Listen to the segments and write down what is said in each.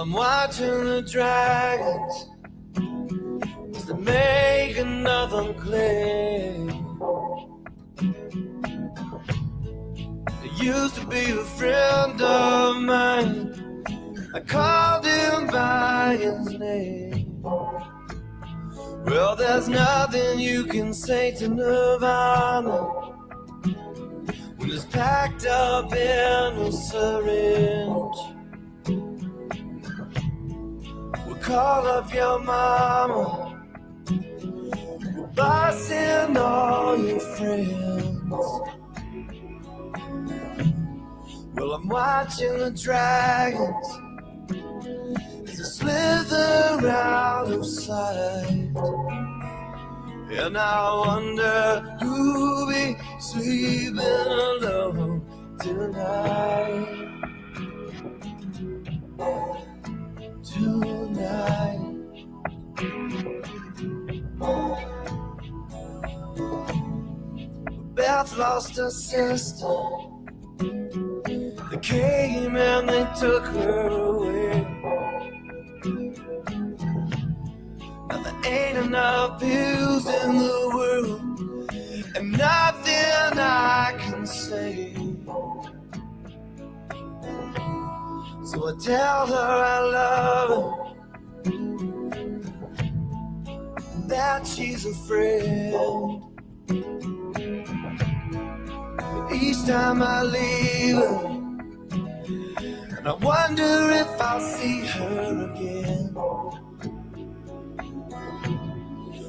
I'm watching the dragons as they make another claim. They used to be a friend of mine. I called him by his name. Well, there's nothing you can say to Nirvana when it's packed up in a syringe. We'll call up your mama, we'll bust in all your friends. Well, I'm watching the dragons as they slither out of sight, and I wonder who'll be sleeping alone tonight. Tonight. Beth lost her sister. They came and they took her away. Now there ain't enough pills in the world, and nothing I can say. So I tell her I love her, that she's a friend. But each time I leave her, and I wonder if I'll see her again.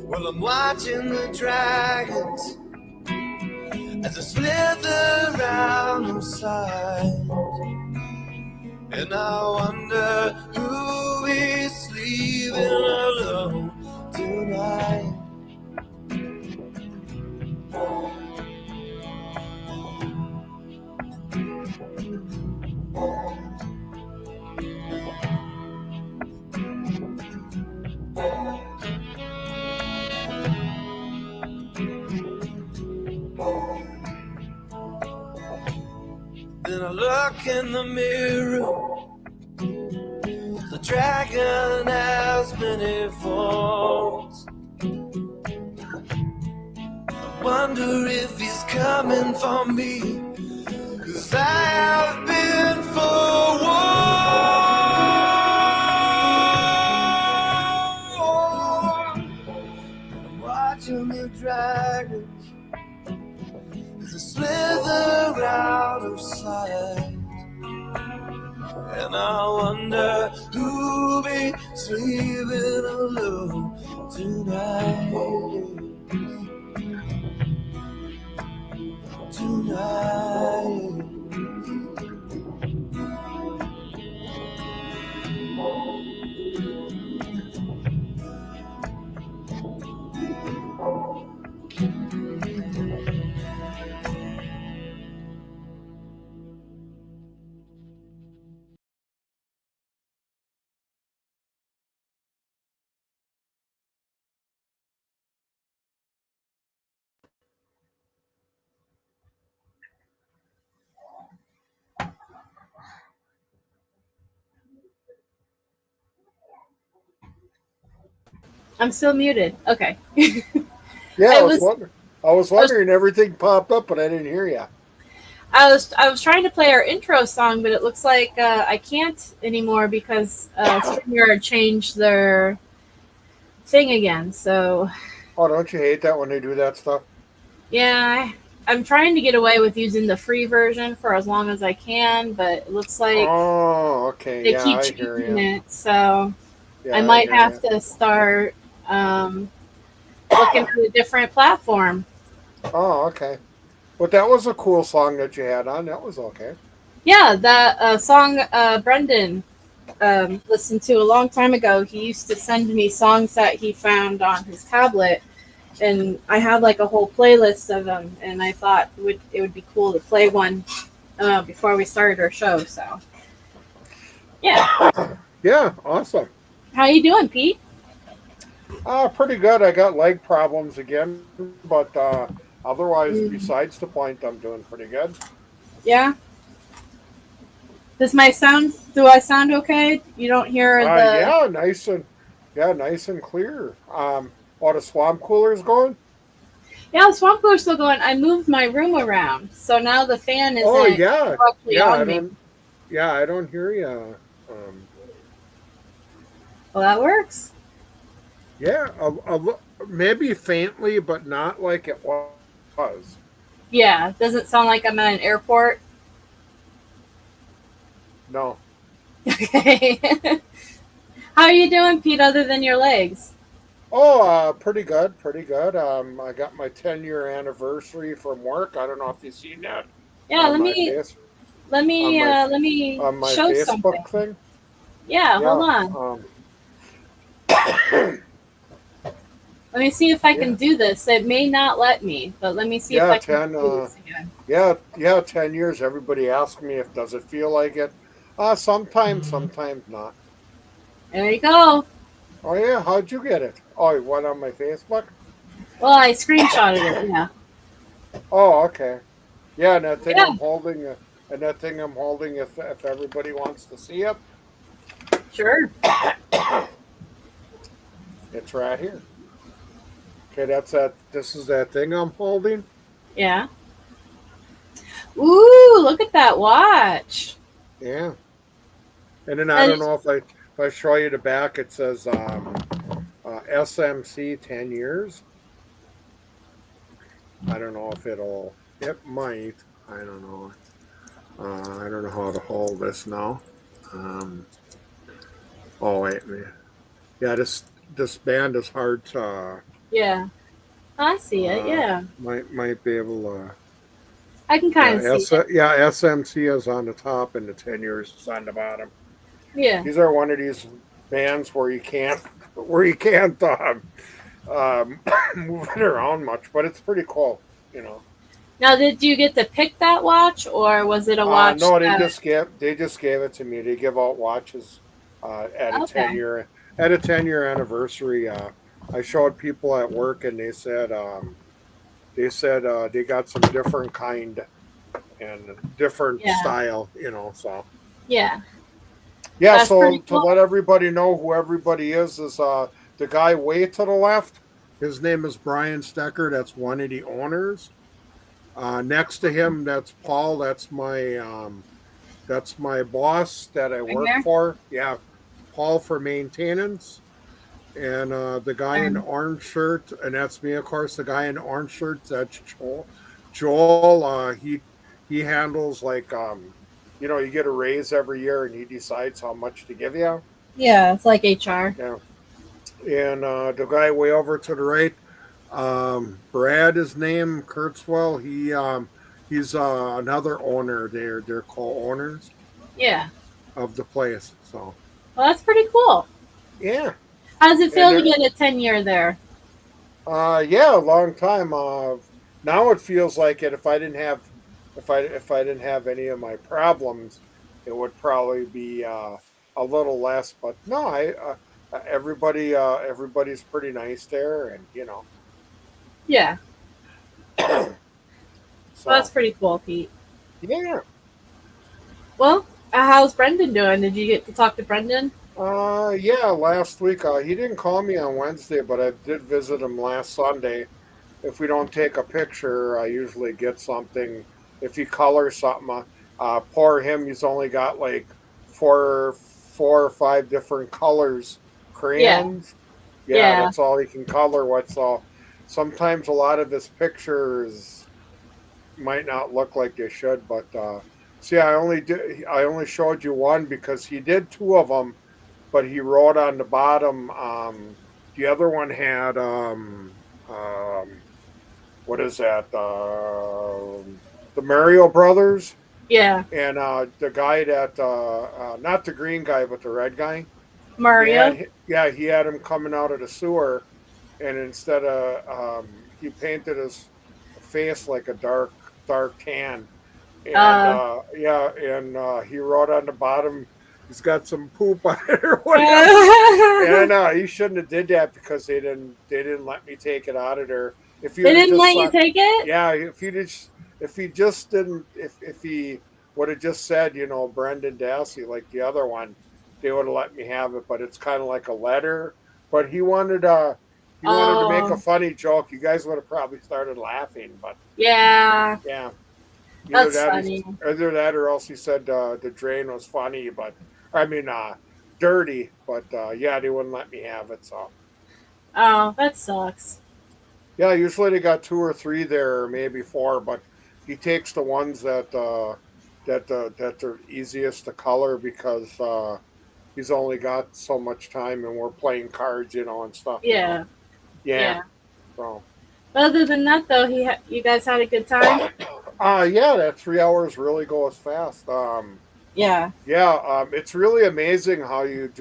Well, I'm watching the dragons as they slither round inside, and I wonder who is sleeping alone tonight. Then I look in the mirror. The dragon has many forms. I wonder if he's coming for me, 'cause I have been forewarned. I'm watching the dragons as they slither out of sight, and I wonder who'll be sleeping alone tonight. Tonight. I'm still muted. Okay. Yeah, I I was was wondering. I was wondering. Everything popped up, but I didn't hear you. I was trying to play our intro song, but it looks like I can't anymore because StreamYard changed their thing again. So Oh, don't you hate that when they do that stuff? yeah, I'm trying to get away with using the free version for as long as I can, but it looks like Oh, okay. they Yeah, keep I hear changing you. it. So I Yeah, I might hear have you. to start looking at a different platform. Oh, okay. But that was a cool song that you had on. That was okay. Yeah, that song Brendan listened to a long time ago. He used to send me songs that he found on his tablet, and I have like a whole playlist of them. And I thought it would be cool to play one before we started our show. So yeah, Yeah, awesome. how you doing, Pete? Pretty good. I got leg problems again, but otherwise, Mm, besides the point, I'm doing pretty good. yeah, Does my sound? Do I sound okay? You don't hear the? Nice and clear. All the swamp coolers going? Yeah, the swamp cooler's still going. I moved my room around, so now the fan Oh isn't yeah, directly yeah. on me. I don't hear you. Well, that works. Yeah, maybe faintly, but not like it was. Yeah, doesn't sound like I'm at an airport. No. Okay. How are you doing, Pete? Other than your legs? Oh, pretty good, pretty good. I got my 10-year anniversary from work. I don't know if you've seen that Yeah, on my face let me on my show something. Facebook thing. Yeah, hold Yeah. on. Let me see if I can Yeah. do this. It may not let me, but let me see if Yeah, I can 10. do this again. Yeah, 10 years. Everybody asks me if does it feel like it. Sometimes, sometimes not. There you go. Oh yeah, how'd you get it? Oh, you went on my Facebook. Well, I screenshotted it. Yeah. Oh, okay. Yeah, and that thing Yeah. I'm holding, if everybody wants to see it, Sure. it's right here. Okay, that's that. This is that thing I'm holding. Yeah. Ooh, look at that watch. Yeah, and then I That don't is, know if I show you the back, it says SMC 10 years. I don't know if it'll. It might. I don't know. I don't know how to hold this now. Um, oh wait, man. Yeah, this band is hard to. yeah. I see it. Yeah. Might be able to. I can kind of see it. SMC is on the top and the 10 years is on the bottom. Yeah. These are one of these bands where you can't move it around much, but it's pretty cool, you know. Now, did you get to pick that watch, or was it a watch No, that? they just gave it to me. They give out watches at a ten Okay. year anniversary. I showed people at work and they said they got some different kind and different Yeah. style, you know. So Yeah. yeah, That's so pretty to cool. let everybody know who everybody is the guy way to the left. His name is Brian Stecker. That's one of the owners. Next to him, that's Paul. That's my boss that I Right work there. for. Yeah, Paul for maintenance. And the guy in the Um, orange shirt, and that's me, of course. The guy in the orange shirt, that's Joel. Joel, he handles like you get a raise every year, and he decides how much to give you. yeah, it's like HR. Yeah, and the guy way over to the right, Brad, his name Kurtzwell. He's another owner. They're co-owners Yeah. of the place. So Well, that's pretty cool. yeah, How does it and feel to get a 10-year there? yeah, a long time. Now it feels like it. If I didn't have any of my problems, it would probably be a little less. But no, everybody's pretty nice there, and Yeah. Well, that's so pretty cool, Pete. yeah. Well, how's Brendan doing? Did you get to talk to Brendan? Yeah, last week he didn't call me on Wednesday, but I did visit him last Sunday. If we don't take a picture, I usually get something. If he colors something, poor him, he's only got like four or five different colors Yeah. crayons. Yeah, Yeah. that's all he can color with. So sometimes a lot of his pictures might not look like they should, but see, I only showed you one because he did two of them, but he wrote on the bottom. The other one had what is that? The Mario Brothers, Yeah. and the guy that not the green guy, but the red guy. Mario? He had him coming out of the sewer, and instead of he painted his face like a dark tan, and Uh, he wrote on the bottom he's got some poop on it or whatever. And he shouldn't have did that because they didn't let me take it out of there. If you they would have didn't just let you take it? yeah, if he just didn't if he would have just said, Brendan Dassey, like the other one, they would have let me have it. But it's kind of like a letter. But he wanted to make a Oh, funny joke. You guys would have probably started laughing. But yeah, yeah, that's funny. either that or else he said the drain was funny, but I mean dirty. But yeah, they wouldn't let me have it. So Oh, that sucks. yeah, usually they got two or three there, or maybe four. But he takes the ones that are easiest to color because he's only got so much time, and we're playing cards, and stuff. Yeah, Yeah. yeah. So. But other than that, though, you guys had a good time. Yeah, that 3 hours really goes fast. Yeah, Yeah, it's really amazing how you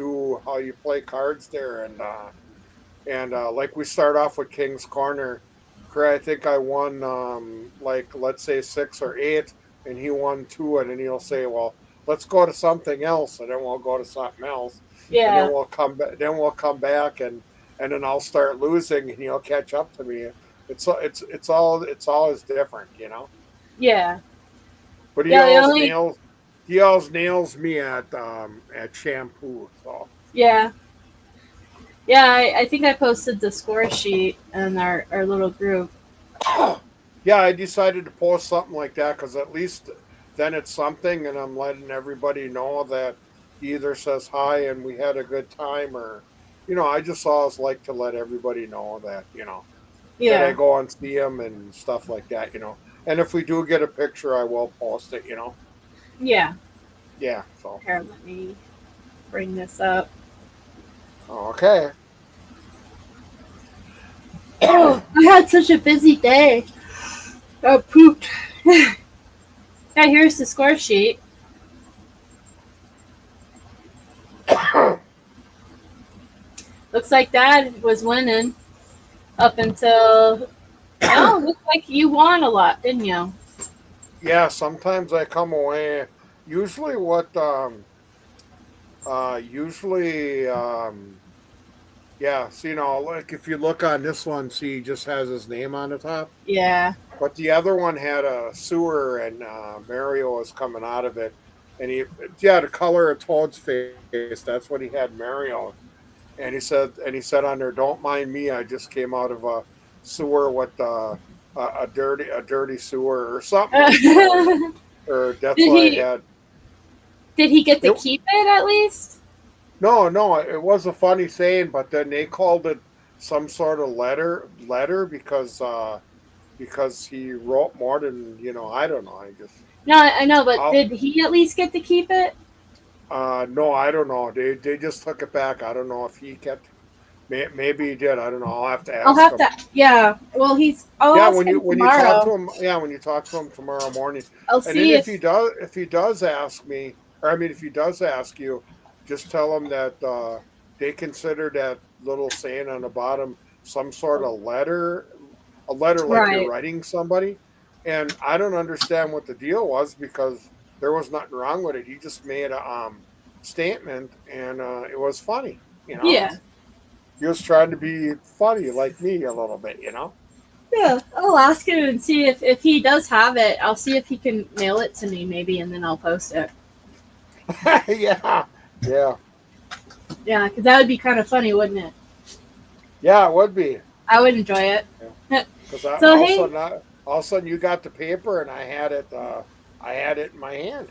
play cards there, and like we start off with King's Corner. I think I won like let's say six or eight, and he won two, and then he'll say, "Well, let's go to something else," and then we'll go to something else, and then yeah, we'll come back. Then we'll come back, and then I'll start losing, and he'll catch up to me. It's always different. yeah, But he yeah. The always only nails he always nails me at shampoo. So yeah, yeah. I think I posted the score sheet in our little group. yeah, I decided to post something like that because at least then it's something, and I'm letting everybody know that he either says hi and we had a good time, or I just always like to let everybody know that I Yeah, go and see him and stuff like that. And if we do get a picture, I will post it. yeah. Yeah. So Here, let me bring this up. okay. Oh, I had such a busy day. I pooped. Yeah, here's the score sheet. Looks like Dad was winning up until. Oh, looks like you won a lot, didn't you? Yeah, sometimes I come away. Usually, yeah. So like if you look on this one, see, he just has his name on the top. Yeah. But the other one had a sewer, and Mario was coming out of it, and yeah, the color of Toad's face. That's what he had Mario, and he said on there, "Don't mind me. I just came out of a sewer with a dirty sewer or something like that, or that's did what I he had." did he get to It, keep it at least? no, no, it was a funny saying, but then they called it some sort of letter because he wrote more than I don't know. I just No, I know, but I'll, did he at least get to keep it? no, I don't know. They just took it back. I don't know if he kept. Maybe he did. I don't know. I'll have to I'll ask have him. to. Yeah. Well, I'll Yeah, ask when you him when you talk to tomorrow. him, yeah, when you talk to him tomorrow morning, I'll and then see if. if he does ask me, or I mean, if he does ask you, just tell him that they consider that little saying on the bottom some sort of letter, a letter like you're Right. writing somebody, and I don't understand what the deal was because there was nothing wrong with it. He just made a statement, and it was funny. Yeah. He was trying to be funny like me a little bit. Yeah. I'll ask him and see if he does have it. I'll see if he can mail it to me maybe, and then I'll post it. Yeah, yeah, Yeah, because that would be kind of funny, wouldn't it? yeah. It would be I would enjoy it. because So hey. all of a sudden you got the paper and I had it. I had it in my hand.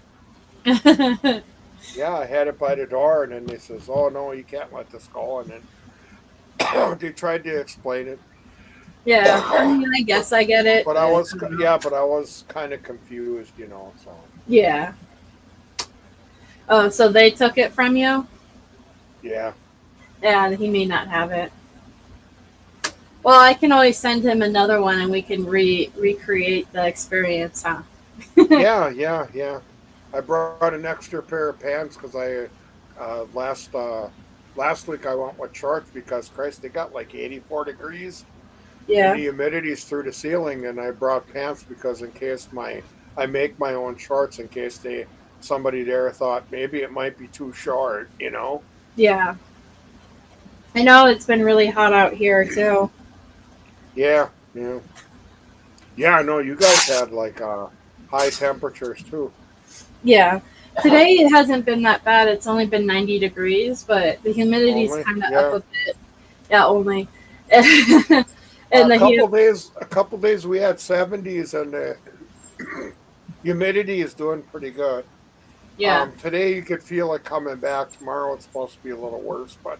Yeah, I had it by the door, and then they says, "Oh no, you can't let this go." And then they tried to explain it, Yeah. I mean, I guess I get it. but I was kind of confused. So Yeah. Oh, so they took it from you? yeah, Yeah, he may not have it. Well, I can always send him another one and we can recreate the experience, huh? yeah, yeah, yeah. I brought an extra pair of pants because last week I went with shorts because Christ, they got like 84 degrees and Yeah. the humidity's through the ceiling, and I brought pants because in case I make my own shorts in case somebody there thought maybe it might be too short. Yeah. I know it's been really hot out here too. Yeah, yeah, yeah. I know you guys had like high temperatures too. Yeah. Today it hasn't been that bad. It's only been 90 degrees, but the humidity's Only, kind of up yeah. a bit. Yeah, only. And the heat. A couple days we had 70s, and the humidity is doing pretty good. Yeah. Today you could feel it coming back. Tomorrow it's supposed to be a little worse, but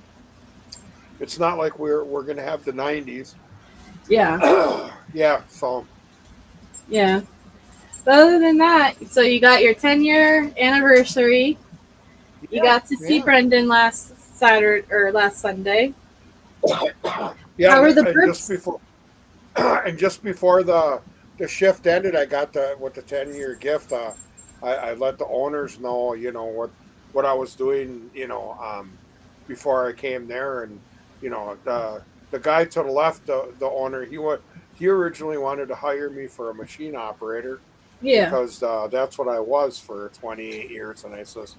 it's not like we're gonna have the 90s. Yeah. Yeah, so Yeah. But other than that, so you got your 10-year anniversary. You yeah, got to see Brendan last Saturday or last Sunday. yeah. How were the And just birds? before and just before the shift ended, I got the with the 10-year gift. I let the owners know, what I was doing, before I came there, and the guy to the left, the owner, he originally wanted to hire me for a machine operator Yeah. because that's what I was for 28 years, and I says,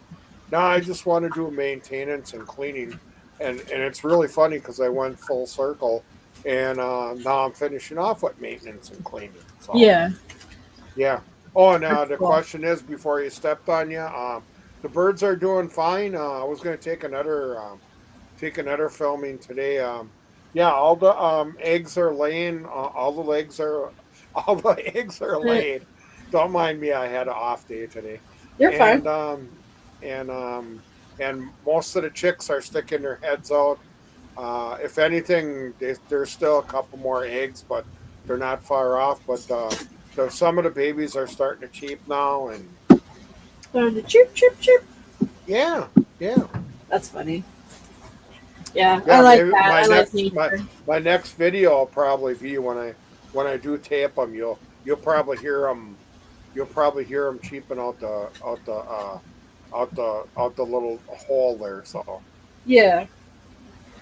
no, I just want to do maintenance and cleaning, and it's really funny because I went full circle, and now I'm finishing off with maintenance and cleaning. So Yeah. yeah. Oh, and That's the cool. question is, before you stepped on you, the birds are doing fine. I was going to take another filming today. Yeah, all the eggs are laying. All the legs are, all the eggs are Uh, laid. Don't mind me. I had an off day today, You're fine. and and um, and most of the chicks are sticking their heads out. If anything, there's still a couple more eggs, but they're not far off. But some of the babies are starting to cheep now, and The chirp, chirp, chirp. yeah, yeah, That's funny. Yeah, I yeah. like Maybe that. my I like next my nature. my next video will probably be when I do tape them. You'll probably hear them. You'll probably hear them cheeping out the little hole there. So Yeah,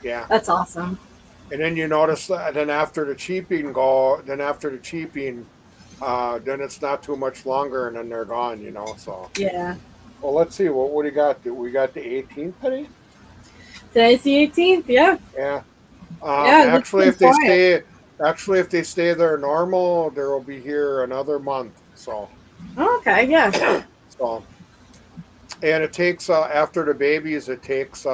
yeah. that's awesome. And then you notice that then after the cheaping go, then after the cheaping, then it's not too much longer, and then they're gone. So Yeah. well, let's see what do you got? We got the 18th today. Today's the 18th. Yeah. Yeah. Yeah, it's been quiet. Actually if they stay there normal, there will be here another month. So Oh, okay. Yeah. so and it takes after the babies, it takes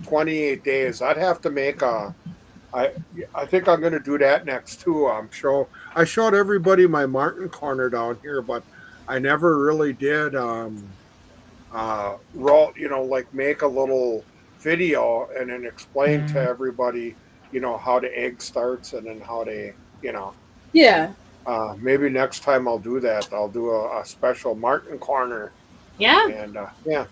28 days. I'd have to make a I I think I'm gonna do that next too. I showed everybody my Martin corner down here, but I never really did roll, like make a little video and then explain to everybody, how the egg starts, and then how they, Yeah. maybe next time I'll do that. I'll do a special Martin corner, Yeah. and yeah,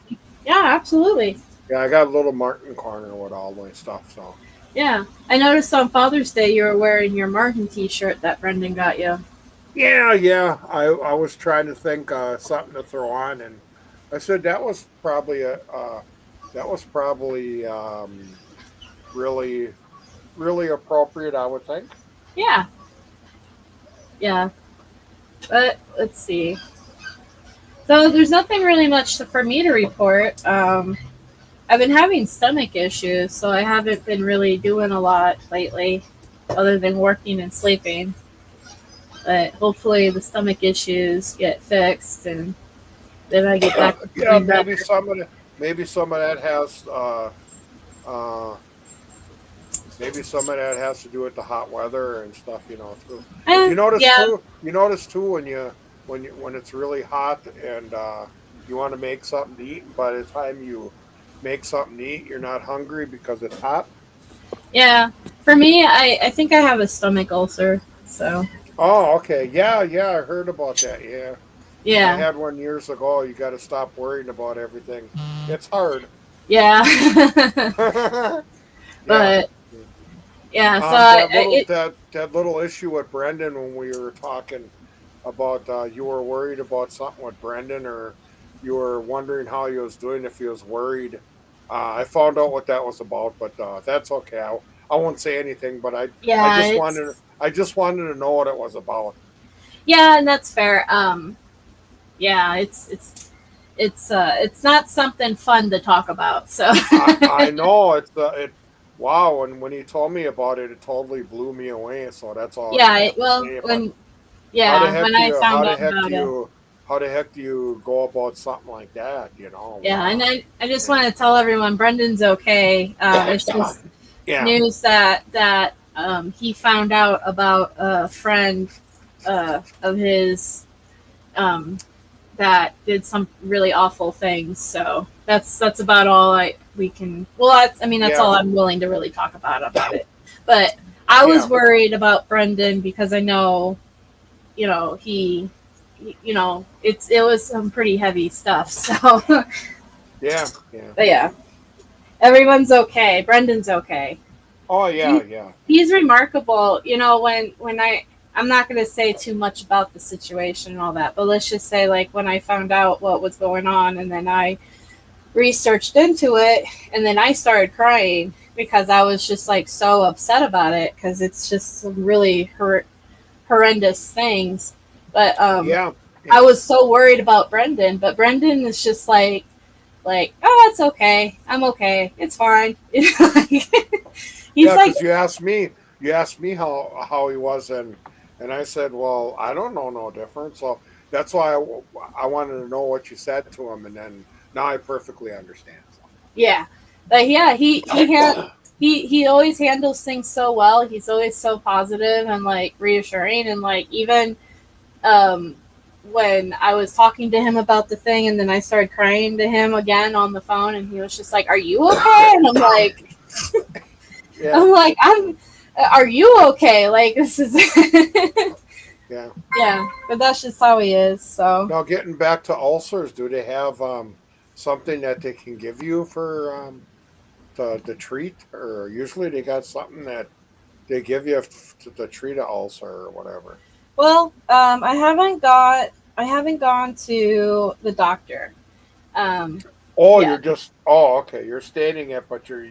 Yeah. Absolutely. yeah, I got a little Martin corner with all my stuff. So Yeah. I noticed on Father's Day you were wearing your Martin T-shirt that Brendan got you. yeah, yeah. I was trying to think something to throw on, and I said that was probably really really appropriate. I would think. Yeah. Yeah. But let's see. So there's nothing really much for me to report. I've been having stomach issues, so I haven't been really doing a lot lately, other than working and sleeping. But hopefully the stomach issues get fixed, and then I get back to Yeah, feeling better. maybe some of that has uh, maybe some of that has to do with the hot weather and stuff. Too. Yeah, You notice too when it's really hot, and you want to make something to eat, and by the time you make something to eat, you're not hungry because it's hot. yeah. For me, I think I have a stomach ulcer. So Oh, okay. Yeah, yeah, I heard about that. Yeah. I yeah, had one years ago. You got to stop worrying about everything. It's hard. yeah. Yeah. But yeah, so That little issue with Brendan when we were talking about you were worried about something with Brendan, or you were wondering how he was doing, if he was worried. I found out what that was about, but that's okay. I won't say anything, but yeah, it's I just wanted to know what it was about. yeah, and that's fair. Yeah, it's not something fun to talk about. So I know it. Wow, and when he told me about it, it totally blew me away. So that's all I yeah, have to well, say. But Yeah, when I how found the out heck about do it. you how the heck do you go about something like that? Yeah, and I just want to tell everyone Brendan's okay. It's just Yeah, news that he found out about a friend of his um, that did some really awful things. So that's about all we can. Well, I mean that's yeah, all I'm willing to really talk about it. But I was yeah, worried about Brendan because I know, it was some pretty heavy stuff. So, yeah, yeah. but yeah, everyone's okay. Brendan's okay. Oh yeah, He, yeah, he's remarkable. I'm not going to say too much about the situation and all that, but let's just say like when I found out what was going on, and then I researched into it, and then I started crying because I was just like so upset about it because it's just some really horrendous things. But yeah, I yeah. was so worried about Brendan, but Brendan is just like, oh, it's okay. I'm okay. It's fine. He's Yeah, like, because you asked me how he was, and I said, well, I don't know no different. So that's why I wanted to know what you said to him, and then now I perfectly understand. yeah, but yeah, he always handles things so well. He's always so positive and like reassuring, and like even um when I was talking to him about the thing, and then I started crying to him again on the phone, and he was just like, "Are you okay?" And Yeah, I'm like, Are you okay? Like this is, yeah. yeah, but that's just how he is. So Now getting back to ulcers, do they have something that they can give you for to treat, or usually they got something that they give you to treat an ulcer or whatever? well, I haven't gone to the doctor. Um, Oh, yeah, you're just oh okay. You're stating it, but you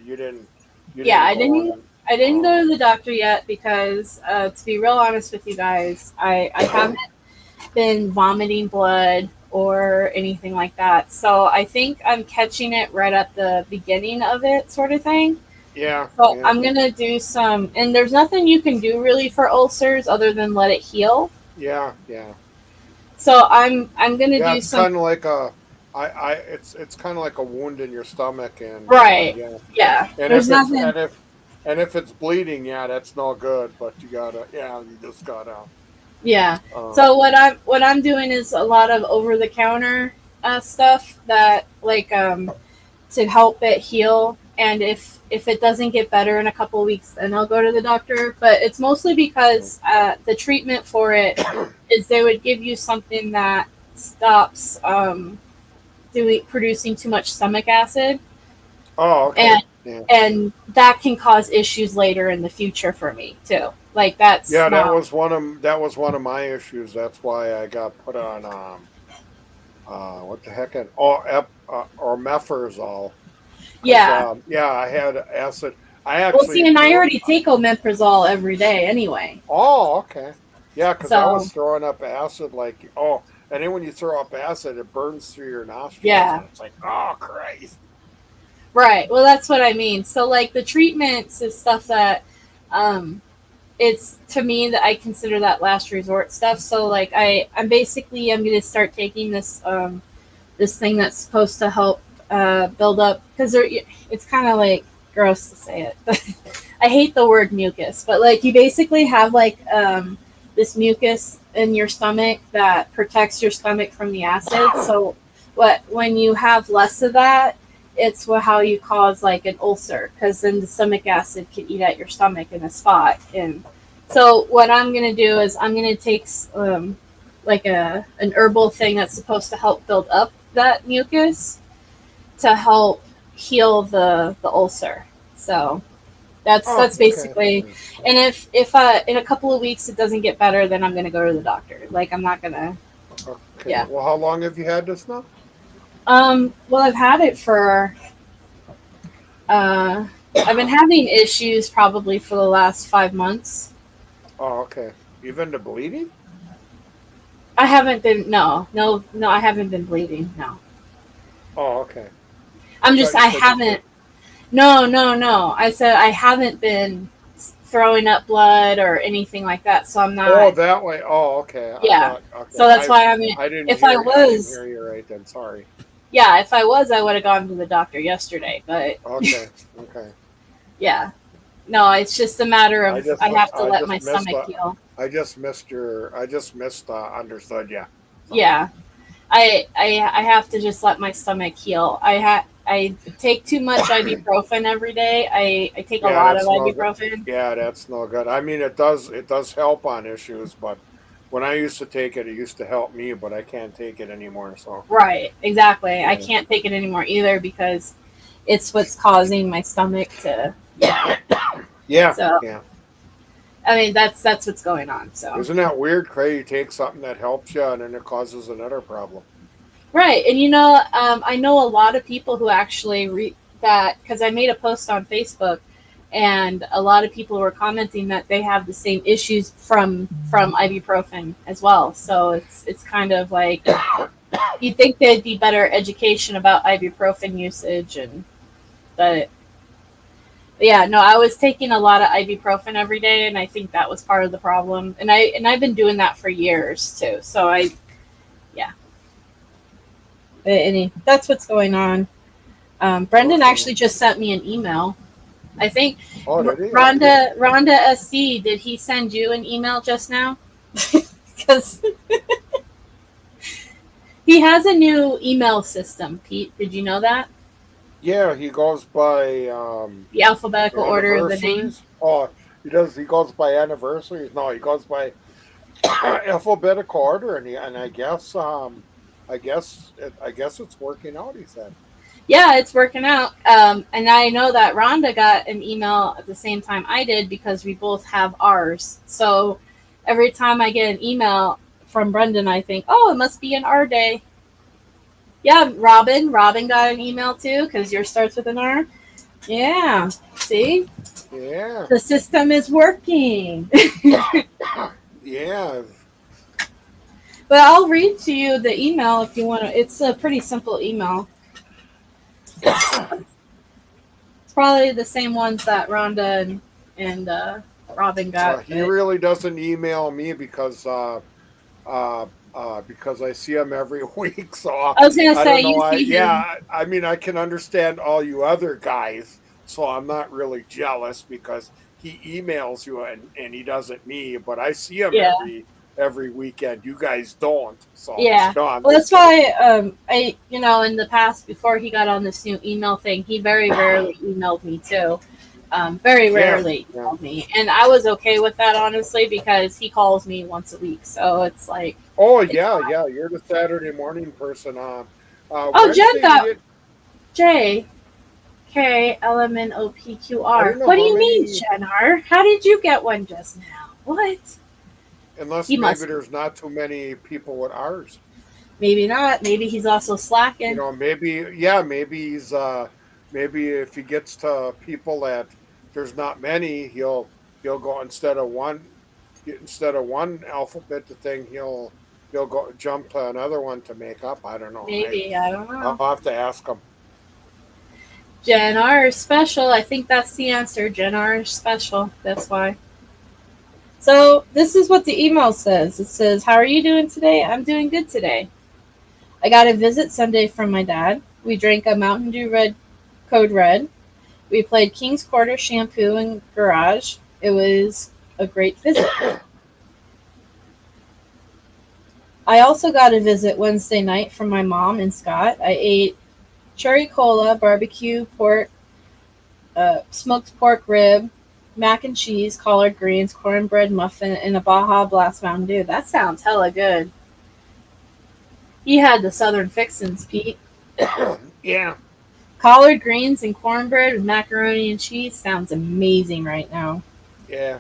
yeah, didn't go on. I didn't go Oh, to the doctor yet because, to be real honest with you guys, I haven't been vomiting blood or anything like that. So I think I'm catching it right at the beginning of it, sort of thing. yeah, So yeah, I'm gonna do some, and there's nothing you can do really for ulcers other than let it heal. yeah, yeah, So I'm gonna yeah. do It's some. kind of like it's kind of like a wound in your stomach, and Right. yeah, Yeah. and There's if it's nothing. and if it's bleeding, yeah, that's no good. But you just gotta. Yeah. Uh, So what I'm doing is a lot of over the counter stuff that like to help it heal. And if it doesn't get better in a couple of weeks, then I'll go to the doctor. But it's mostly because the treatment for it is they would give you something that stops doing producing too much stomach acid, oh, okay, and yeah, and that can cause issues later in the future for me too. Like that's yeah. not. That was one of my issues. That's why I got put on what the heck or mefrazole because Yeah. yeah, I had acid. I Well, see, actually and I threw. already take omeprazole every day anyway. Oh, okay. Yeah, because I So was throwing up acid like and then when you throw up acid, it burns through your nostrils, yeah, and it's like, oh Christ. right. Well, that's what I mean. So like the treatments is stuff that um it's to me that I consider that last resort stuff. So like I'm going to start taking this thing that's supposed to help build up because it's kind of like gross to say it. But I hate the word mucus, but like you basically have like this mucus in your stomach that protects your stomach from the acid. So what when you have less of that, it's how you cause like an ulcer because then the stomach acid can eat at your stomach in a spot. And so what I'm gonna do is I'm gonna take like an herbal thing that's supposed to help build up that mucus to help heal the ulcer. So Oh, that's okay. basically. Yeah. And if in a couple of weeks it doesn't get better, then I'm gonna go to the doctor. Like I'm not gonna. Okay. Yeah. Well, how long have you had this now? Well, I've had it for. Uh, I've been having issues probably for the last 5 months. Oh, okay. Even the bleeding? I haven't been. No, no, no. I haven't been bleeding. No. Oh, okay. I thought I you said you haven't. did. No, no, no. I said I haven't been throwing up blood or anything like that. So I'm Oh, not. that way. Oh, okay. I Yeah. thought. Okay. So that's why I mean, I didn't if I hear. I didn't was, hear you right then. Sorry. yeah, if I was, I would have gone to the doctor yesterday. But Okay. Okay. yeah, no, it's just a matter I of just. I have to I let my just missed. stomach heal. I just missed your. I just missed. Understood. Yeah. So, Yeah, I have to just let my stomach heal. I take too much ibuprofen every day. I take a yeah, lot of that's no good. ibuprofen. Yeah, that's no good. I mean, it does. It does help on issues, but when I used to take it, it used to help me, but I can't take it anymore. So. Right, exactly. I Yeah. can't take it anymore either because it's what's causing my stomach to. Yeah. So Yeah. I mean that's what's going on. So Isn't that weird, Craig? You take something that helps you, and then it causes another problem. right, and I know a lot of people who actually that because I made a post on Facebook, and a lot of people were commenting that they have the same issues from ibuprofen as well. So it's kind of like you'd think there'd be better education about ibuprofen usage and but yeah, no, I was taking a lot of ibuprofen every day, and I think that was part of the problem. And I've been doing that for years too. So yeah, that's what's going on. Brendan Okay. actually just sent me an email. I think Oh, did he? Okay. Rhonda SC. Did he send you an email just now? Because he has a new email system. Pete, did you know that? Yeah, he goes by The alphabetical order of the name. anniversaries. Oh, he does. He goes by anniversaries. No, he goes by alphabetical order, and I guess it's working out. He said. Yeah, it's working out. And I know that Rhonda got an email at the same time I did because we both have ours. So every time I get an email from Brendan, I think, oh, it must be an R day. Yeah, Robin. Robin got an email too because yours starts with an R. Yeah, see? Yeah. The system is working. Yeah. But I'll read to you the email if you want to. It's a pretty simple email. It's probably the same ones that Rhonda and Robin got. He really doesn't email me because I see him every week. So I was gonna I say don't know. you see him. I mean, I can understand all you other guys. So I'm not really jealous because he emails you and he doesn't me, but I see him Yeah. every weekend. You guys don't. So Yeah. no, I'm Well, that's just kidding. why I in the past before he got on this new email thing, he very rarely emailed me too. Very rarely Yeah. emailed me, and I was okay with that honestly because he calls me once a week, so it's like. Oh It's yeah, fine. yeah. You're the Saturday morning person. Oh, Jen Wednesday got JKLMNOPQR. I don't know What do how you mean, many. Jen R? How did you get one just now? What? Unless He maybe must. there's not too many people with ours. Maybe not. Maybe he's also You slacking. know, maybe he's maybe if he gets to people that there's not many, he'll go instead of one alphabet thing, he'll go jump to another one to make up. I don't know. Maybe. I don't I'll know. have to ask him. Jen R is special. I think that's the answer. Jen R is special. That's why. So this is what the email says. It says, "How are you doing today? I'm doing good today. I got a visit Sunday from my dad. We drank a Mountain Dew Code Red. We played King's Quarter Shampoo in garage. It was a great visit. I also got a visit Wednesday night from my mom and Scott. I ate cherry cola, barbecue, pork, smoked pork rib, mac and cheese, collard greens, cornbread muffin, and a Baja Blast Mountain Dew. That sounds hella good. You had the Southern fixins, Pete. Yeah, Collard greens and cornbread with macaroni and cheese sounds amazing right now. yeah,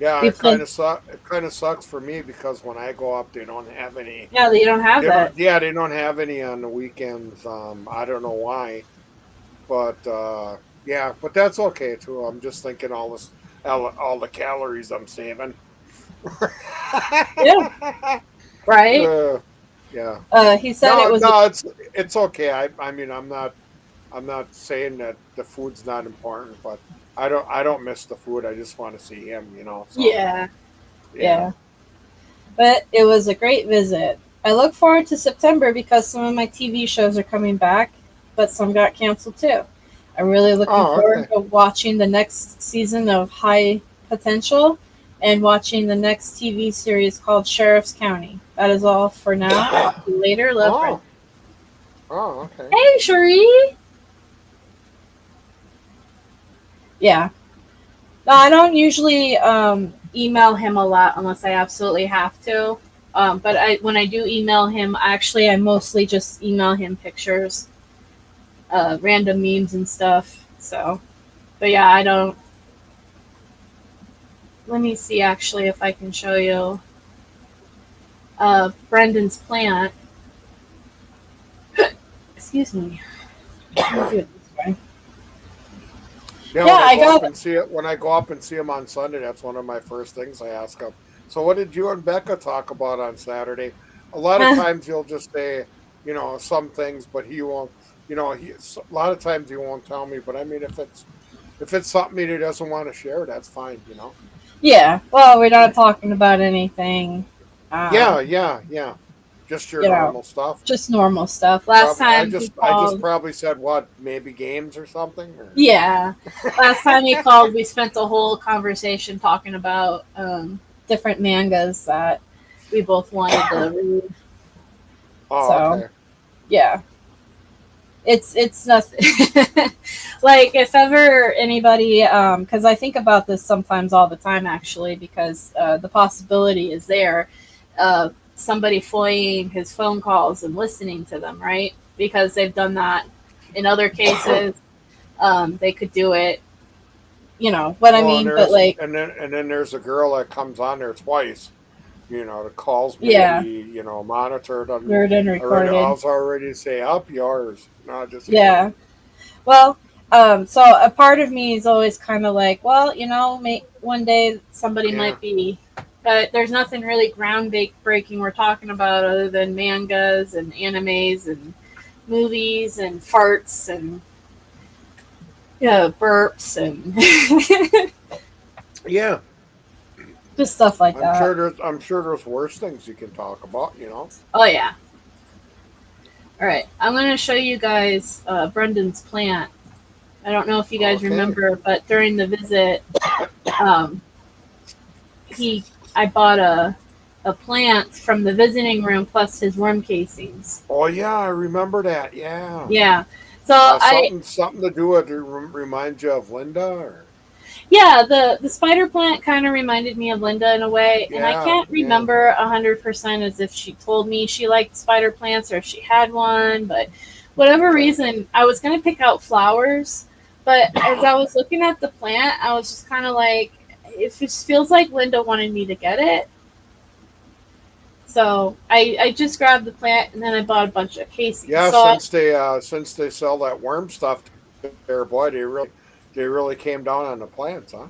yeah. We played. It kind of sucks for me because when I go up, they don't have any. Yeah, they don't have They don't. that. Yeah, they don't have any on the weekends. I don't know why, but yeah, but that's okay too. I'm just thinking all the calories I'm saving. Yeah, right. Uh, yeah. He said it was. No, it's okay. I mean, I'm not saying that the food's not important, but I don't miss the food. I just want to see him, So Yeah, yeah. yeah. But it was a great visit. I look forward to September because some of my TV shows are coming back, but some got canceled too. I'm really looking Oh, forward okay. to watching the next season of High Potential and watching the next TV series called Sheriff's County. That is all for now. Talk to you later. Love, Brenda. Oh, oh, okay. Hey, Cherie. Yeah. No, I don't usually email him a lot unless I absolutely have to. But when I do email him, actually, I mostly just email him pictures, random memes and stuff. So, but yeah, I don't. Let me see actually if I can show you Brendan's plant. Excuse me. Let me do it this way. Yeah, Yeah, when I I go up got. and see it, when I go up and see him on Sunday, that's one of my first things I ask him. So, what did you and Becca talk about on Saturday? A lot of times he'll just say, some things, but he won't. A lot of times he won't tell me. But I mean, if it's something that he doesn't want to share, that's fine. Yeah. Well, we're not talking about anything. Yeah, Um, yeah, yeah. Just your you know, normal stuff. just normal stuff. Last I time he just called. probably said what, maybe games or something. Or? Yeah. Last time he called, we spent the whole conversation talking about different mangas that we both wanted to read. Oh, So, okay. yeah. It's nothing. Like, if ever anybody, because I think about this sometimes all the time, actually, because the possibility is there. Somebody following his phone calls and listening to them, right? Because they've done that in other cases. They could do it. You know what I Well, and mean? But there's like, and then there's a girl that comes on there twice. That calls me to be yeah, monitored on heard and already. I recorded. was already say up yours, not just kidding. Yeah. Well, so a part of me is always kind of like, well, one day somebody Yeah. might be, but there's nothing really groundbreaking we're talking about other than mangas and animes and movies and farts and burps and Yeah. just stuff like I'm that. sure there's worse things you can talk about. Oh yeah. All right, I'm going to show you guys Brendan's plant. I don't know if you guys Okay. remember, but during the visit, um, he I bought a plant from the visiting room plus his worm casings. Oh yeah, I remember that. Yeah. Yeah. So I Something to do with remind you of Linda or yeah, the spider plant kind of reminded me of Linda in a way, and I yeah, can't yeah. remember 100% as if she told me she liked spider plants or if she had one, but whatever Okay. reason, I was gonna pick out flowers, but as I was looking at the plant, I was just kind of like, it just feels like Linda wanted me to get it. So I just grabbed the plant and then I bought a bunch of casings. Yeah, So since they sell that worm stuff there, boy, they really came down on the plants, huh?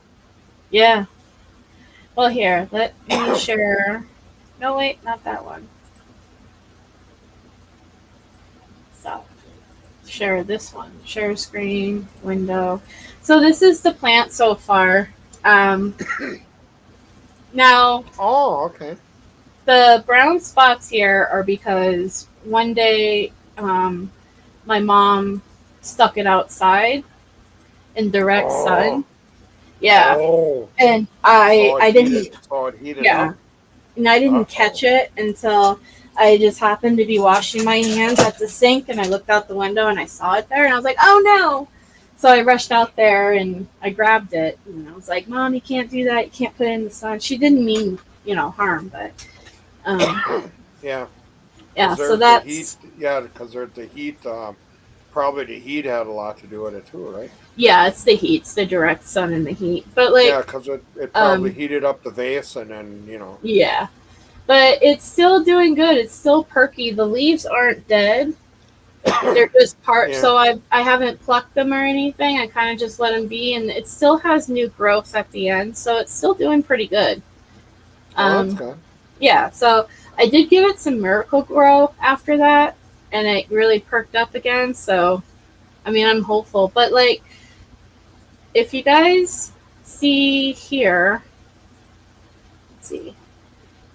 yeah. Well, here, let me share. No, wait, not that one. So share this one. Share screen, window. So this is the plant so far. Um, Now, Oh, okay. the brown spots here are because one day my mom stuck it outside in direct sun. Oh, Yeah, oh. and So it I heated, didn't. so it heated Yeah, up. and I Uh didn't oh. catch it until I just happened to be washing my hands at the sink, and I looked out the window and I saw it there, and I was like, "Oh no!" So I rushed out there and I grabbed it, and I was like, "Mom, you can't do that. You can't put it in the sun." She didn't mean harm, but um, Yeah, yeah. because So the heat. that's Yeah, because the heat. Probably the heat had a lot to do with it too, right? yeah, it's the heat, it's the direct sun and the heat, but Yeah, like because it probably um, heated up the vase, and then. yeah, but it's still doing good. It's still perky. The leaves aren't dead. They're just part. Yeah. So I haven't plucked them or anything. I kind of just let them be, and it still has new growth at the end. So it's still doing pretty good. Oh, that's Um, good. yeah. So I did give it some Miracle Grow after that, and it really perked up again. So I mean, I'm hopeful. But like, if you guys see here, let's see.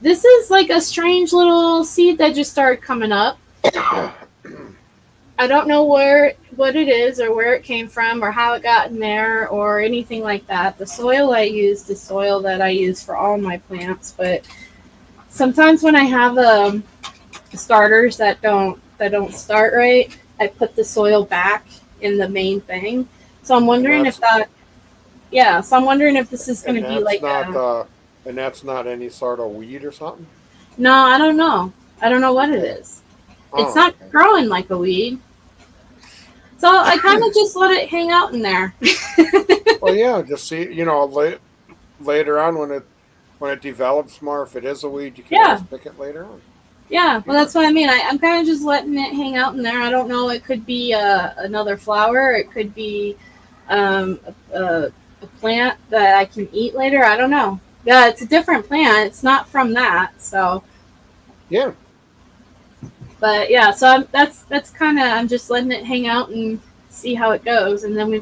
This is like a strange little seed that just started coming up. I don't know what it is or where it came from or how it got in there or anything like that. The soil I used is soil that I use for all my plants, but sometimes when I have starters that don't start right, I put the soil back in the main thing. So I'm wondering if that, yeah. So I'm wondering if this is going to be like and that's not any sort of weed or something. No, I don't know. I don't know what it is. It's not growing like a weed. So I kind of just let it hang out in there. Well, yeah, just see, later on when it develops more, if it is a weed, you can always pick it later on. Yeah, well, that's what I mean. I'm kind of just letting it hang out in there. I don't know. It could be another flower. It could be a plant that I can eat later. I don't know. Yeah, it's a different plant. It's not from that. So. Yeah. But yeah, so that's kind of, I'm just letting it hang out and see how it goes. And then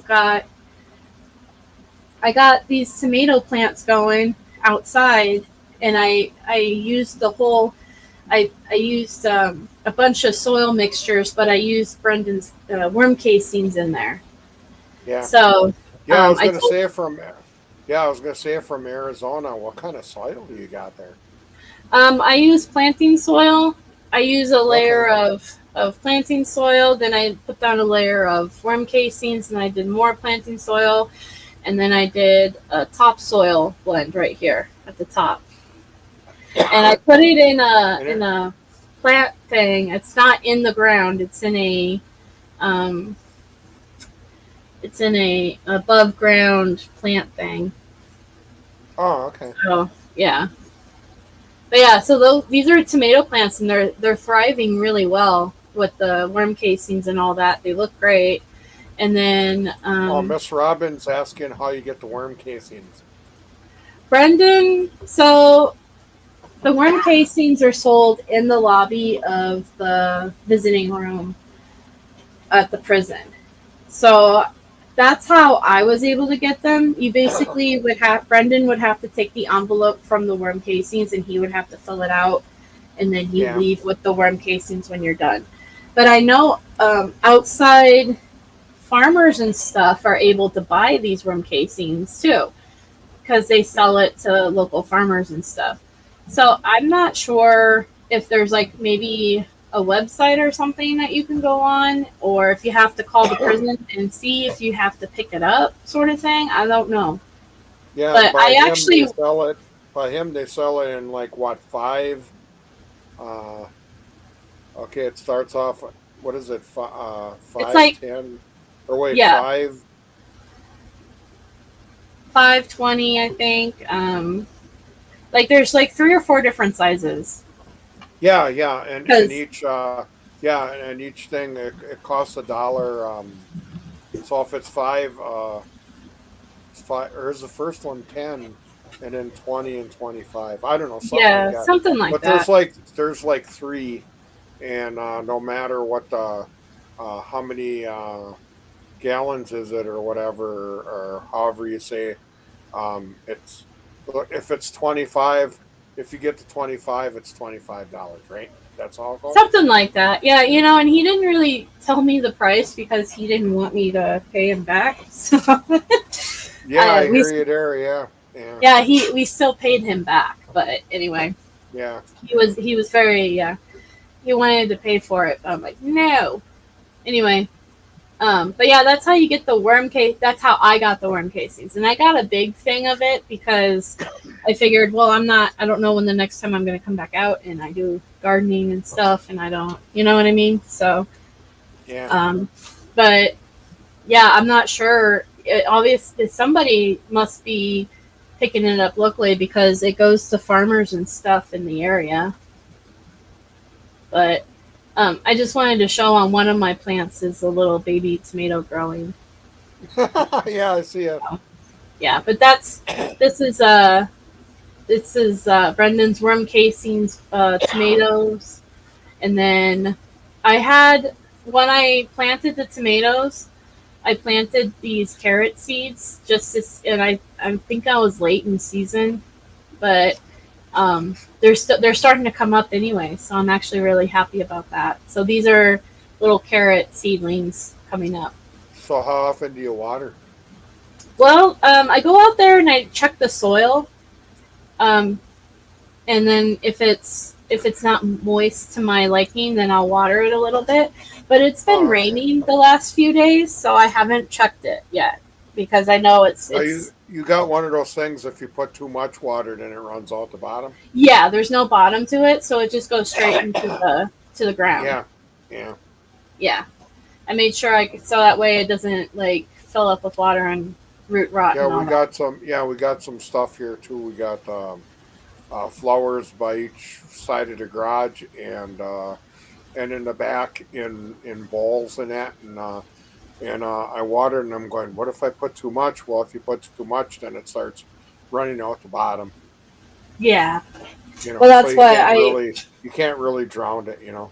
I got these tomato plants going outside, and I used I used a bunch of soil mixtures, but I used Brendan's worm casings in there. Yeah. So yeah, I was gonna say from Arizona. What kind of soil do you got there? I use planting soil. I use a layer of planting soil, then I put down a layer of worm casings, and I did more planting soil, and then I did a topsoil blend right here at the top. And I put it in a plant thing. It's not in the ground. It's in a above ground plant thing. Oh, okay. So yeah. But yeah, so these are tomato plants, and they're thriving really well with the worm casings and all that. They look great. And then Miss Robbins asking how you get the worm casings. Brendan, so the worm casings are sold in the lobby of the visiting room at the prison. So that's how I was able to get them. You basically Brendan would have to take the envelope from the worm casings, and he would have to fill it out, and then you leave with the worm casings when you're done. But I know outside farmers and stuff are able to buy these worm casings too, because they sell it to local farmers and stuff. So I'm not sure if there's like maybe a website or something that you can go on, or if you have to call the prison and see if you have to pick it up, sort of thing. I don't know. Yeah, but they sell it. By him, they sell it in like what, 5? Okay, it starts off. What is it? 5, it's like 10, or wait, 5. 520, I think. Like there's like 3 or 4 different sizes. Yeah, and each and each thing it costs $1. So if it's 5, it's 5. Or is the first one 10, and then 20 and 25? I don't know. Something like that. But there's like 3, and no matter what how many gallons is it or whatever, or however you say, it's if it's 25. If you get to 25, it's $25, right? That's all. Something like that. Yeah, and he didn't really tell me the price because he didn't want me to pay him back. So yeah, I hear you there. Yeah. Yeah, we still paid him back, but anyway. Yeah. He was very he wanted to pay for it. But I'm like, no. Anyway, but yeah, that's how you get the worm case. That's how I got the worm casings, and I got a big thing of it because I figured, well, I don't know when the next time I'm going to come back out, and I do gardening and stuff, and I don't, you know what I mean? So, yeah. But yeah, I'm not sure. Obviously, somebody must be picking it up locally because it goes to farmers and stuff in the area. But I just wanted to show on one of my plants is a little baby tomato growing. Yeah, I see it. So, yeah, but this is Brendan's worm casings tomatoes, and then when I planted the tomatoes, I planted these carrot seeds and I think I was late in season, but they're starting to come up anyway. So I'm actually really happy about that. So these are little carrot seedlings coming up. So how often do you water? Well, I go out there and I check the soil, um, and then if it's not moist to my liking, then I'll water it a little bit. But it's been Oh, okay. raining the last few days, so I haven't checked it yet because I know it's Are it's you got one of those things? If you put too much water, then it runs out the bottom. yeah. There's no bottom to it, so it just goes straight into the ground. Yeah, yeah, Yeah, I made sure so that way it doesn't like fill up with water and root rot yeah. and all We that. got some. Yeah, we got some stuff here too. We got flowers by each side of the garage, and in the back in bowls and that, and I watered, and I'm going, what if I put too much? Well, if you put too much, then it starts running out the bottom. Yeah. You know, Well, so that's why I you can't really drown it. You know.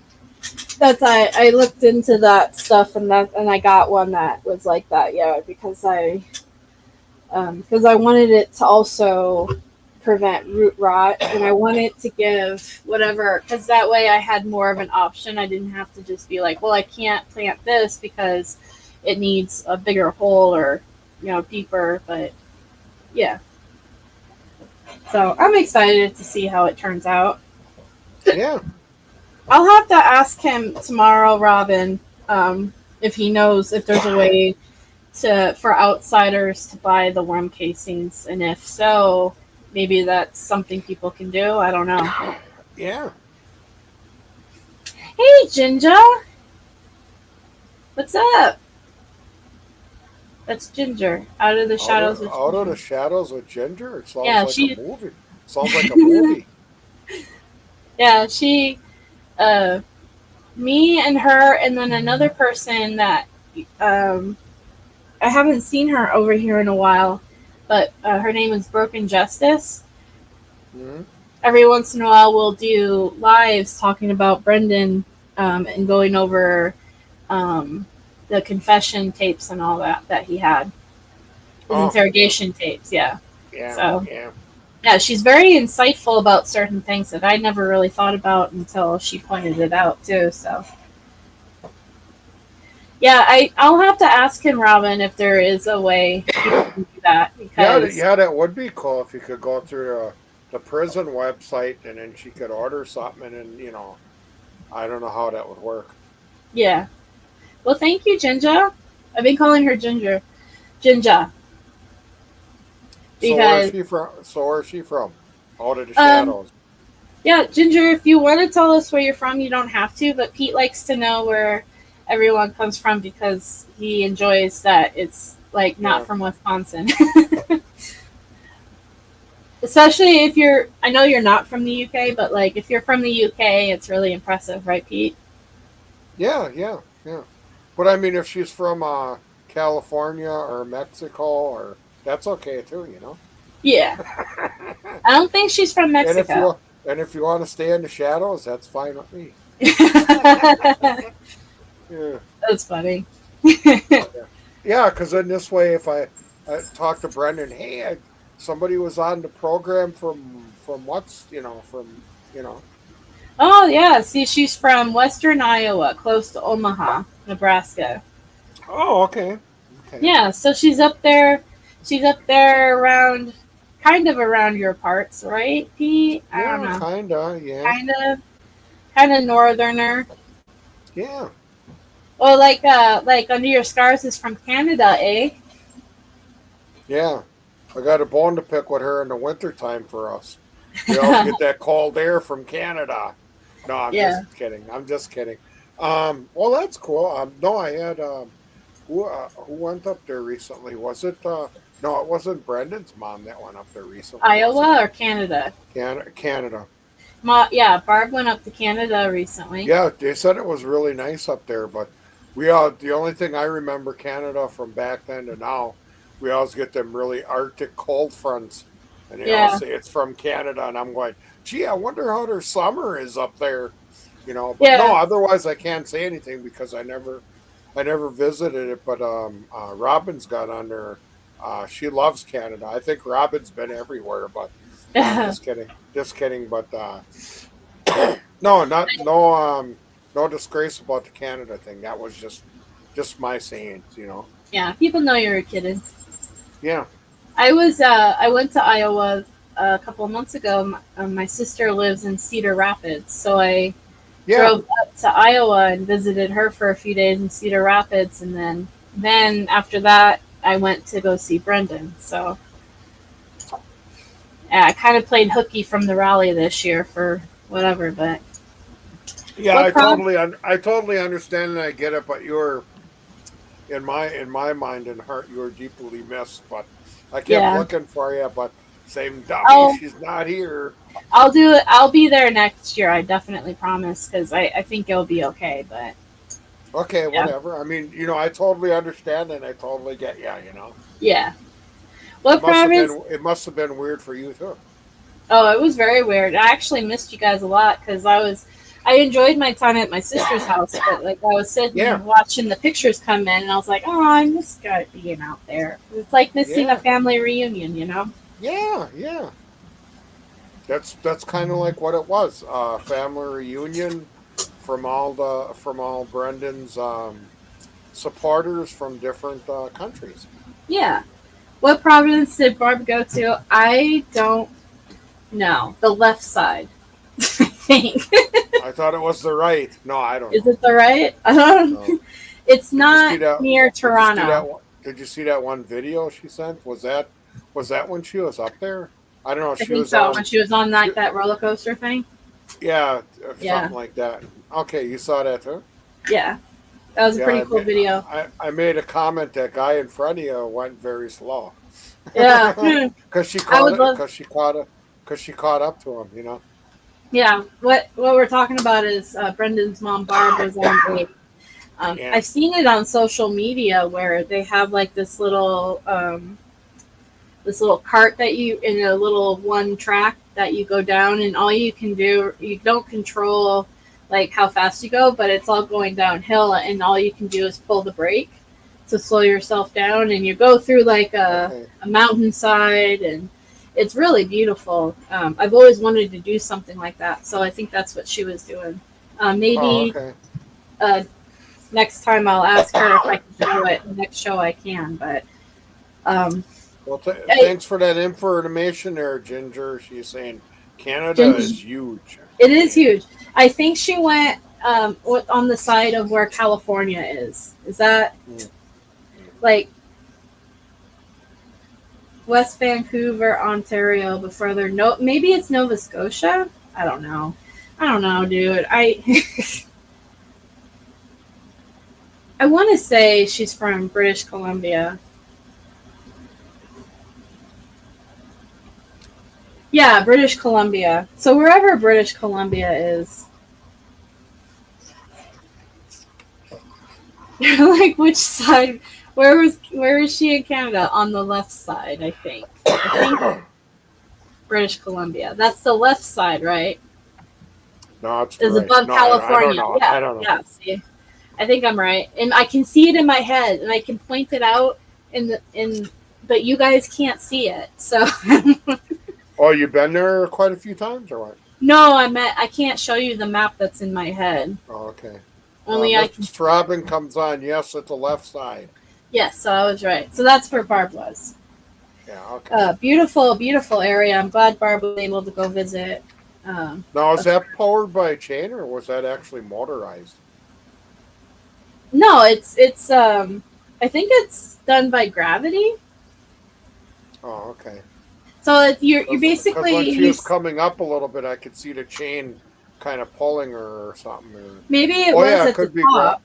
I looked into that stuff and I got one that was like that. Yeah, because I wanted it to also prevent root rot, and I wanted to give whatever, because that way I had more of an option. I didn't have to just be like, well, I can't plant this because it needs a bigger hole or deeper. But yeah, so I'm excited to see how it turns out. Yeah. I'll have to ask him tomorrow, Robin, if he knows if there's a way for outsiders to buy the worm casings, and if so, maybe that's something people can do. I don't know. Yeah. Hey, Ginger, what's up? That's Ginger out of the shadows with Out of Ginger. the shadows with Ginger. It sounds Yeah, like she. a movie. Sounds like a movie. Yeah, she. Uh, Me and her, and then another person that I haven't seen her over here in a while, but her name is Broken Justice. Hmm. Every once in a while, we'll do lives talking about Brendan, and going over um, the confession tapes and all that he had, his Oh, interrogation tapes. Yeah. yeah, So yeah. yeah, she's very insightful about certain things that I never really thought about until she pointed it out too. So yeah, I'll have to ask him, Robin, if there is a way people can do that Yeah, because yeah, that would be cool if you could go through the prison website and then she could order something and then, I don't know how that would work. yeah. Well, thank you, Ginger. I've been calling her Ginger, So where is because she from? Out of the um shadows. yeah, Ginger. If you want to tell us where you're from, you don't have to. But Pete likes to know where everyone comes from because he enjoys that it's like not Yeah. from Wisconsin. Especially if you're, I know you're not from the UK, but like if you're from the UK, it's really impressive, right, Pete? Yeah, yeah, yeah. But I mean, if she's from California or Mexico, or that's okay too. Yeah. I don't think she's from And if Mexico. you and if you want to stay in the shadows, that's fine with me. Yeah, That's funny. yeah. Because in this way, if I talk to Brendan, hey, somebody was on the program from what's from you know. Oh yeah, see, she's from Western Iowa, close to Omaha, Nebraska. Oh, okay, okay. Yeah, so she's up there. She's up there around, kind of around your parts, right, Pete? I don't Yeah, know. kinda. Yeah, Kind of northerner. yeah, Oh, like Under Your Scars is from Canada, eh? yeah. I got a bone to pick with her in the wintertime for us. We always get that cold air from Canada. No, I'm Yeah. just kidding. I'm just kidding. Well, that's cool. No, I had who went up there recently? Was it no, it wasn't Brendan's mom that went up there recently. Was Iowa or Canada? it? Canada. Yeah, Barb went up to Canada recently. Yeah, they said it was really nice up there, but we all the only thing I remember Canada from back then to now, we always get them really Arctic cold fronts, and they all Yeah. say it's from Canada, and I'm going, gee, I wonder how their summer is up there, But no, Yeah. otherwise I can't say anything because I never visited it, but Robin's got on there. She loves Canada. I think Robin's been everywhere, but just kidding, just kidding. But no, not no disgrace about the Canada thing. That was just my sayings, you know. Yeah, people know you're kidding. Yeah, I went to Iowa a couple of months ago. My sister lives in Cedar Rapids, so I yeah. drove up to Iowa and visited her for a few days in Cedar Rapids, and then after that I went to go see Brendan. So yeah, I kind of played hooky from the rally this year for whatever, but Yeah, what prom- I totally understand and I get it, but you're in my mind and heart you were deeply missed. But I kept yeah, looking for you, but same dummy, I'll she's not here. I'll do it. I'll be there next year. I definitely promise because I think it'll be okay. But Okay, yeah, whatever. I mean, I totally understand and I totally get you. yeah. What province? It must have been weird for you too. Oh, it was very weird. I actually missed you guys a lot because I enjoyed my time at my sister's house, but like I was sitting Yeah, and watching the pictures come in, and I was like, oh, I miss God being out there. It's like missing a yeah, family reunion, you know? yeah. That's kind of like what it was. Family reunion from all Brendan's supporters from different countries. Yeah. What province did Barb go to? I don't know. The left side, I think. I thought it was the right. No, I don't Is know. it the right? No. It's Did you see not that? near Did you see that? Toronto. Did you see that one video she sent? Was that when she was up there? I don't know. I She think was so. When on. she was on She, that roller coaster thing. yeah, Yeah. something like that. Okay, you saw that too. Yeah. That was a Yeah, pretty cool video. I made a comment that guy in front of you went very slow Yeah. because she I caught would it love. because she caught up to him. Yeah, what we're talking about is Brendan's mom Barb was on a. Yeah. I've seen it on social media where they have like this little cart that you in a little one track that you go down, and all you can do, you don't control like how fast you go, but it's all going downhill, and all you can do is pull the brake to slow yourself down, and you go through like Okay. a mountainside, and it's really beautiful. I've always wanted to do something like that, so I think that's what she was doing. Oh, Maybe okay. uh, next time I'll ask her if I can show it. The next show I can, but um, Well, hey, thanks for that information there, Ginger. She's saying Canada Ginger, is huge. it is Yeah. huge. I think she went on the side of where California is. Is that Mm. like West Vancouver, Ontario, but further no, maybe it's Nova Scotia. I don't know. I don't know, dude. I want to say she's from British Columbia. Yeah, British Columbia. So wherever British Columbia is, like which side? Where is she in Canada? On the left side, I think. I think British Columbia. That's the left side, right? No, it's Is right. above No, I don't California. know. Yeah, I don't know. yeah. See, I think I'm right, and I can see it in my head, and I can point it out but you guys can't see it. So Oh, you've been there quite a few times, or what? no, I can't show you the map that's in my head. Oh, okay. Only I can. Miss Robin comes on. Yes, at the left side. Yes, so I was right. So that's where Barb was. Yeah. Okay. Beautiful, beautiful area. I'm glad Barb was able to go visit. Now, is that powered by a chain, or was that actually motorized? No, it's I think it's done by gravity. Oh, okay. So you're Because when basically she was coming up a little bit, I could see the chain kind of pulling her or something. maybe it Oh was yeah, it at the could be. top.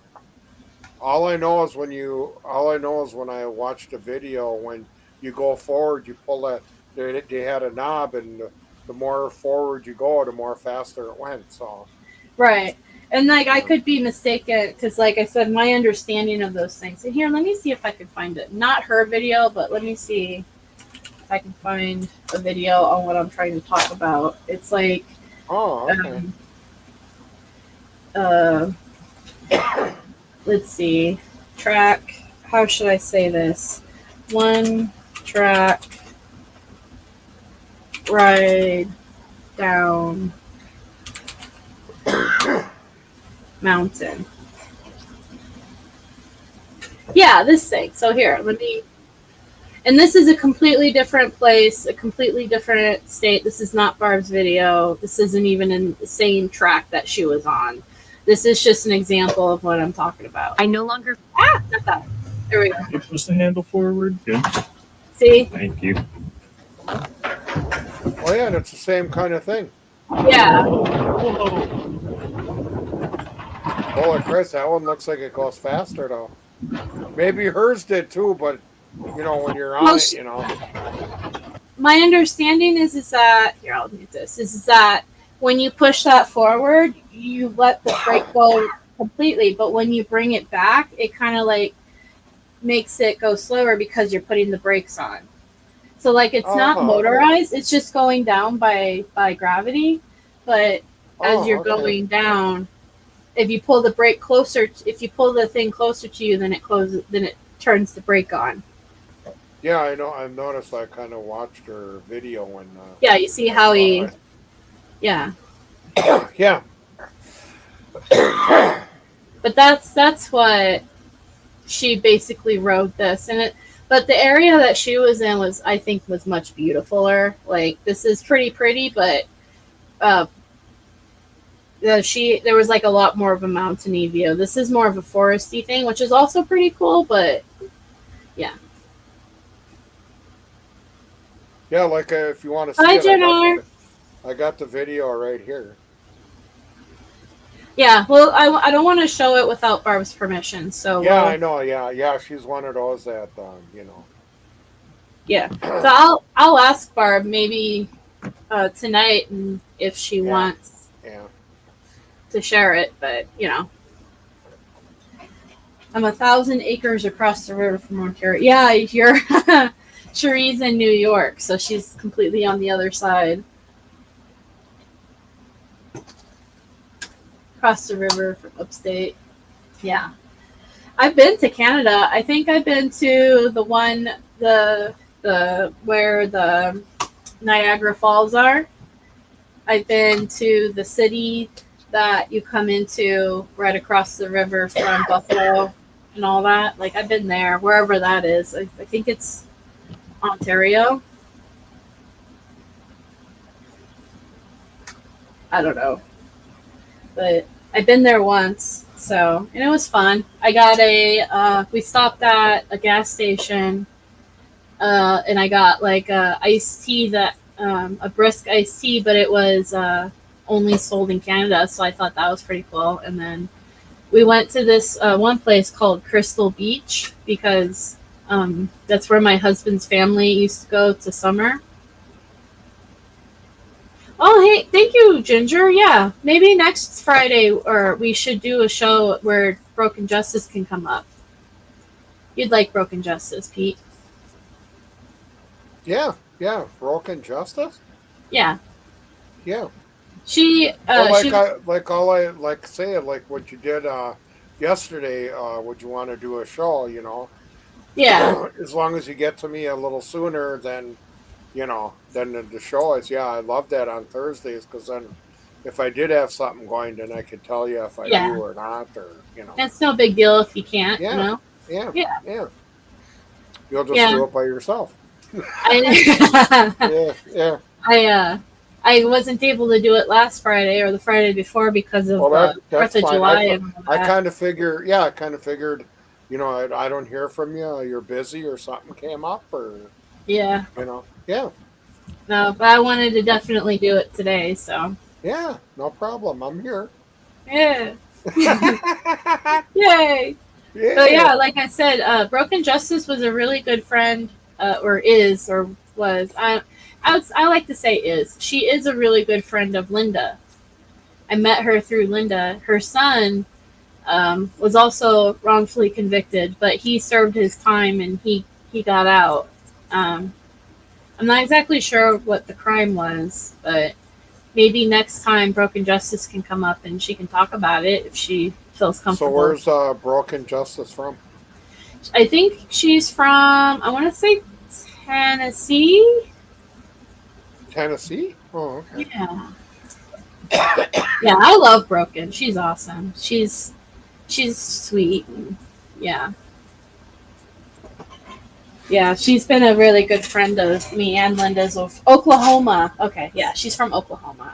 All I know is when I watched a video, when you go forward, you pull that. They had a knob, and the more forward you go, the more faster it went. So Right. And like I yeah. could be mistaken because like I said, my understanding of those things. And here, let me see if I can find it. Not her video, but let me see if I can find a video on what I'm trying to talk about. It's like Oh, okay. um, uh let's see. track. How should I say this? One track ride down mountain. Yeah, this thing. So here, let me. And this is a completely different place, a completely different state. This is not Barb's video. This isn't even in the same track that she was on. This is just an example of what I'm talking about. I no longer. Not that. There we go. You push the handle forward. Good. See? Thank you. Oh yeah, that's the same kind of thing. Yeah. Holy Chris, that one looks like it goes faster though. Maybe hers did too, but you know when you're on Well, it, you know. My understanding is that here I'll do this. Is that when you push that forward, you let the brake go completely, but when you bring it back, it kind of like makes it go slower because you're putting the brakes on. So like it's not motorized; it's just going down by gravity. But as you're going down, if you pull the brake closer, if you pull the thing closer to you, then it closes. Then it turns the brake on. Yeah, I know. I've noticed. I kind of watched her video when. Yeah, you see how he. Yeah. Yeah. But that's what she basically rode this, and it. But the area that she was in was, I think, was much beautifuler. Like this is pretty, but there was like a lot more of a mountainy view. This is more of a foresty thing, which is also pretty cool. But yeah. Yeah, like if you want to see Hi, it, Jenner. I got the video right here. Yeah, well, I don't want to show it without Barb's permission. So Yeah, I know. Yeah, she's one of those that you know. Yeah, so I'll ask Barb maybe tonight, and if she wants to share it. But you know, I'm 1,000 acres across the river from North Carolina. Yeah, you're Cherie's in New York, so she's completely on the other side. Across the river from upstate. Yeah. I've been to Canada. I think I've been to the one where the Niagara Falls are. I've been to the city that you come into right across the river from Buffalo and all that. Like I've been there, wherever that is. I think it's Ontario. I don't know. But I've been there once, and it was fun. I got we stopped at a gas station, and I got like a iced tea a brisk iced tea, but it was only sold in Canada, so I thought that was pretty cool. And then we went to this one place called Crystal Beach because that's where my husband's family used to go to summer. Oh, hey, thank you, Ginger. Yeah, maybe next Friday, or we should do a show where Broken Justice can come up. You'd like Broken Justice, Pete? Yeah, Broken Justice. Yeah. Yeah. She. Like what you did yesterday. Would you want to do a show? You know. Yeah. As long as you get to me a little sooner than. You know, then the show is, I love that on Thursdays because then if I did have something going, then I could tell you if I do or not, or, you know. It's no big deal if you can't, you know? Yeah. You'll just do it by yourself. I wasn't able to do it last Friday or the Friday before because of the 4th of July. I kind of figured, you know, I don't hear from you, you're busy or something came up or... Yeah. You know, yeah. No, but I wanted to definitely do it today, so. Yeah, no problem. I'm here. Yeah. Yay. Yeah. So yeah, like I said, Broken Justice was a really good friend, or was. I like to say is. She is a really good friend of Linda. I met her through Linda. Her son was also wrongfully convicted, but he served his time and he got out. I'm not exactly sure what the crime was, but maybe next time Broken Justice can come up and she can talk about it if she feels comfortable. So where's Broken Justice from? I think she's from, I want to say Tennessee. Tennessee? Oh, okay. Yeah. Yeah, I love Broken. She's awesome. She's sweet. Yeah. Yeah, she's been a really good friend of me and Linda's of Oklahoma. Okay, yeah, she's from Oklahoma.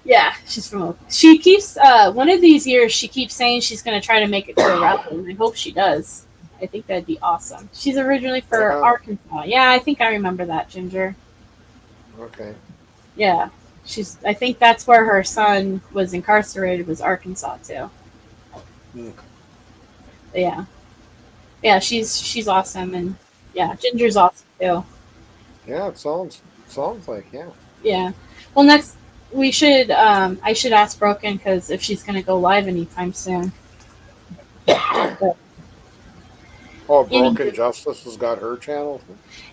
Yeah, she's from Oklahoma. She keeps one of these years she keeps saying she's going to try to make it to a rally, and I hope she does. I think that'd be awesome. She's originally for Yeah. Arkansas. Yeah, I think I remember that, Ginger. Okay. Yeah. I think that's where her son was incarcerated, was Arkansas too. Hmm. Yeah. Yeah, she's awesome, and yeah, Ginger's awesome too. Yeah, it sounds like, yeah. Yeah. Well, next we should I should ask Broken because if she's gonna go live anytime soon. But, Oh, Any- Broken Justice has got her channel.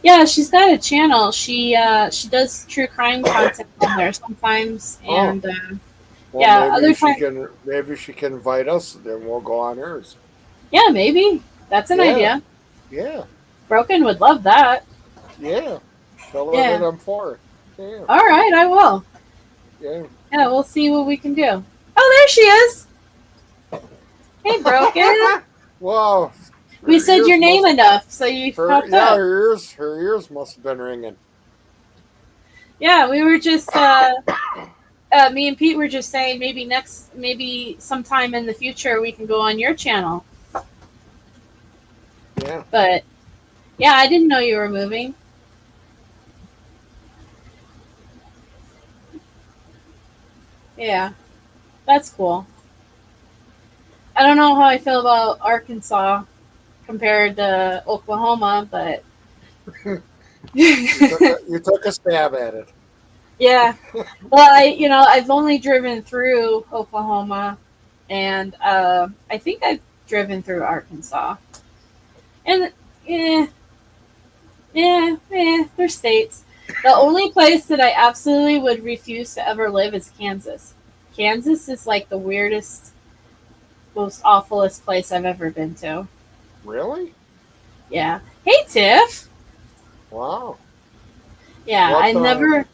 yeah, she's got a channel. She does true crime content on there sometimes, and Well, Yeah, other maybe she can invite us, then we'll go on hers. yeah, maybe that's an Yeah. idea. Yeah, Broken would love that. yeah. Tell her Yeah. that I'm for it. Yeah, All right, I will. yeah. Yeah, we'll see what we can do. Oh, there she is. Hey, Broken. Wow. We said your name enough, so you popped up. Her ears must have been ringing. Yeah, we were just me and Pete were just saying maybe sometime in the future we can go on your channel. Yeah. But yeah, I didn't know you were moving. Yeah, that's cool. I don't know how I feel about Arkansas compared to Oklahoma, but You took a stab at it. yeah. Well, I've only driven through Oklahoma, and I think I've driven through Arkansas, and they're states. The only place that I absolutely would refuse to ever live is Kansas. Kansas is like the weirdest, most awfulest place I've ever been to. Really? Yeah. Hey, Tiff. Wow. Yeah, What, I never.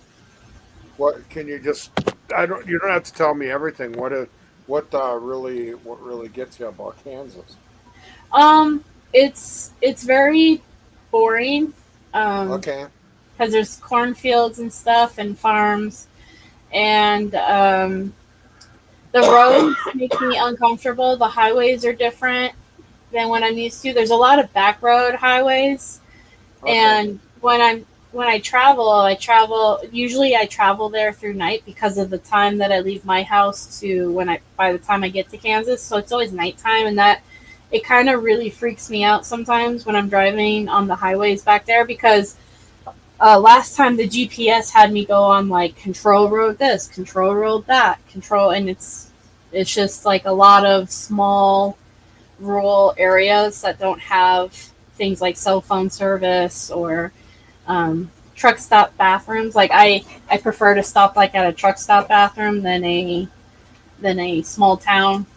What can you just? You don't have to tell me everything. What really gets you about Kansas? It's very boring. Okay. Because there's cornfields and stuff and farms, and the roads make me uncomfortable. The highways are different than what I'm used to. There's a lot of back road highways, Okay. and when I travel. Usually, I travel there through night because of the time that I leave my house to by the time I get to Kansas. So it's always nighttime, and that it kind of really freaks me out sometimes when I'm driving on the highways back there because. Last time the GPS had me go on like control road this, control road that, and it's just like a lot of small rural areas that don't have things like cell phone service or truck stop bathrooms. Like I prefer to stop like at a truck stop bathroom than a small town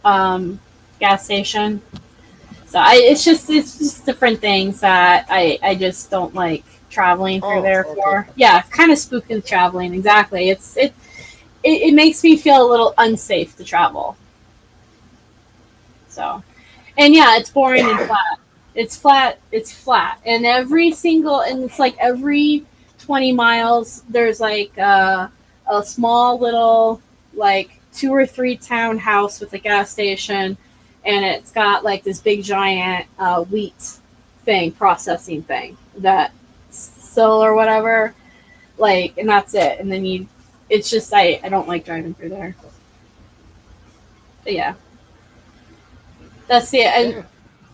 gas station. So it's just different things that I just don't like traveling through there for. Okay. Yeah, kind of spooky traveling. Exactly. It makes me feel a little unsafe to travel. So, and yeah, it's boring and flat. It's flat. It's flat, and it's like every 20 miles there's like a small little like 2 or 3 town house with a gas station. And it's got like this big giant wheat processing thing that sill or whatever, like, and that's it. And then it's just I don't like driving through there. But yeah, that's it. And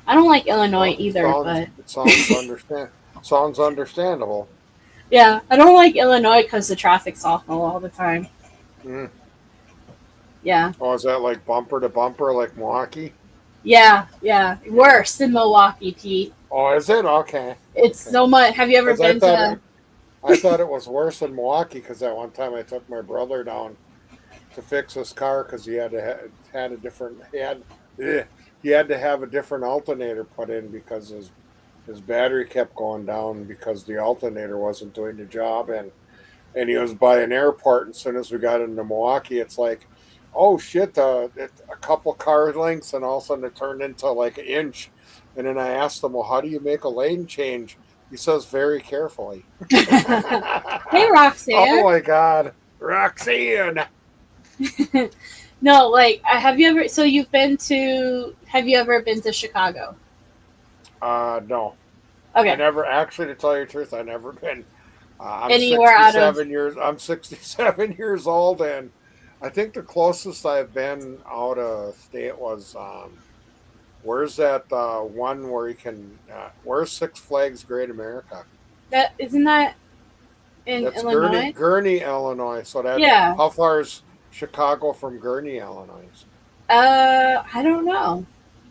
I don't like Illinois either, but sounds understandable. yeah, I don't like Illinois because the traffic's awful all the time. Mm. Yeah. Oh, is that like bumper to bumper like Milwaukee? Yeah, worse than Milwaukee, Pete. Oh, is it? Okay. It's so much. Have you ever 'Cause been to? I thought it was worse than Milwaukee because that one time I took my brother down to fix his car because he had to had a different he had to have a different alternator put in because his battery kept going down because the alternator wasn't doing the job, and he was by an airport. And as soon as we got into Milwaukee, it's like, oh shit, a couple car lengths, and all of a sudden it turned into like an inch. And then I asked him, well, how do you make a lane change? He says, very carefully. Hey, Roxanne. Oh my God, Roxanne. No, like, have you ever? So have you ever been to Chicago? No. Okay. I never, actually, to tell you the truth, I never been. I'm Anywhere out of 67 years. I'm 67 years old, and I think the closest I've been out of state was where's that one where you can? Where's Six Flags Great America? that isn't that in That's Illinois? Gurney, Illinois. So that Yeah. how far is Chicago from Gurney, Illinois? I don't know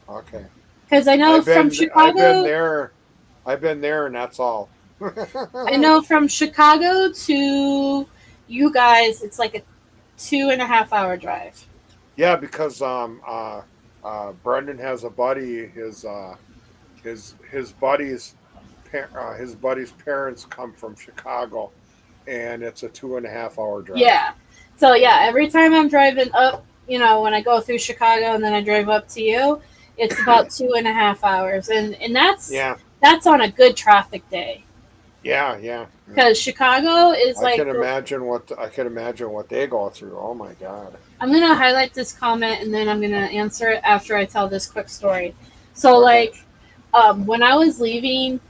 Okay. because I know from Chicago. I've been there, and that's all. I know from Chicago to you guys, it's like a 2.5 hour drive. Yeah, because Brendan has a buddy. His buddy's parents come from Chicago, and it's a 2.5 hour drive. Yeah. So yeah, every time I'm driving up, when I go through Chicago and then I drive up to you, it's about 2.5 hours, and that's on a good traffic day. Yeah. Because Chicago is I can imagine what they go through. Oh my God. I'm gonna highlight this comment and then I'm gonna answer it after I tell this quick story. So Okay. when I was leaving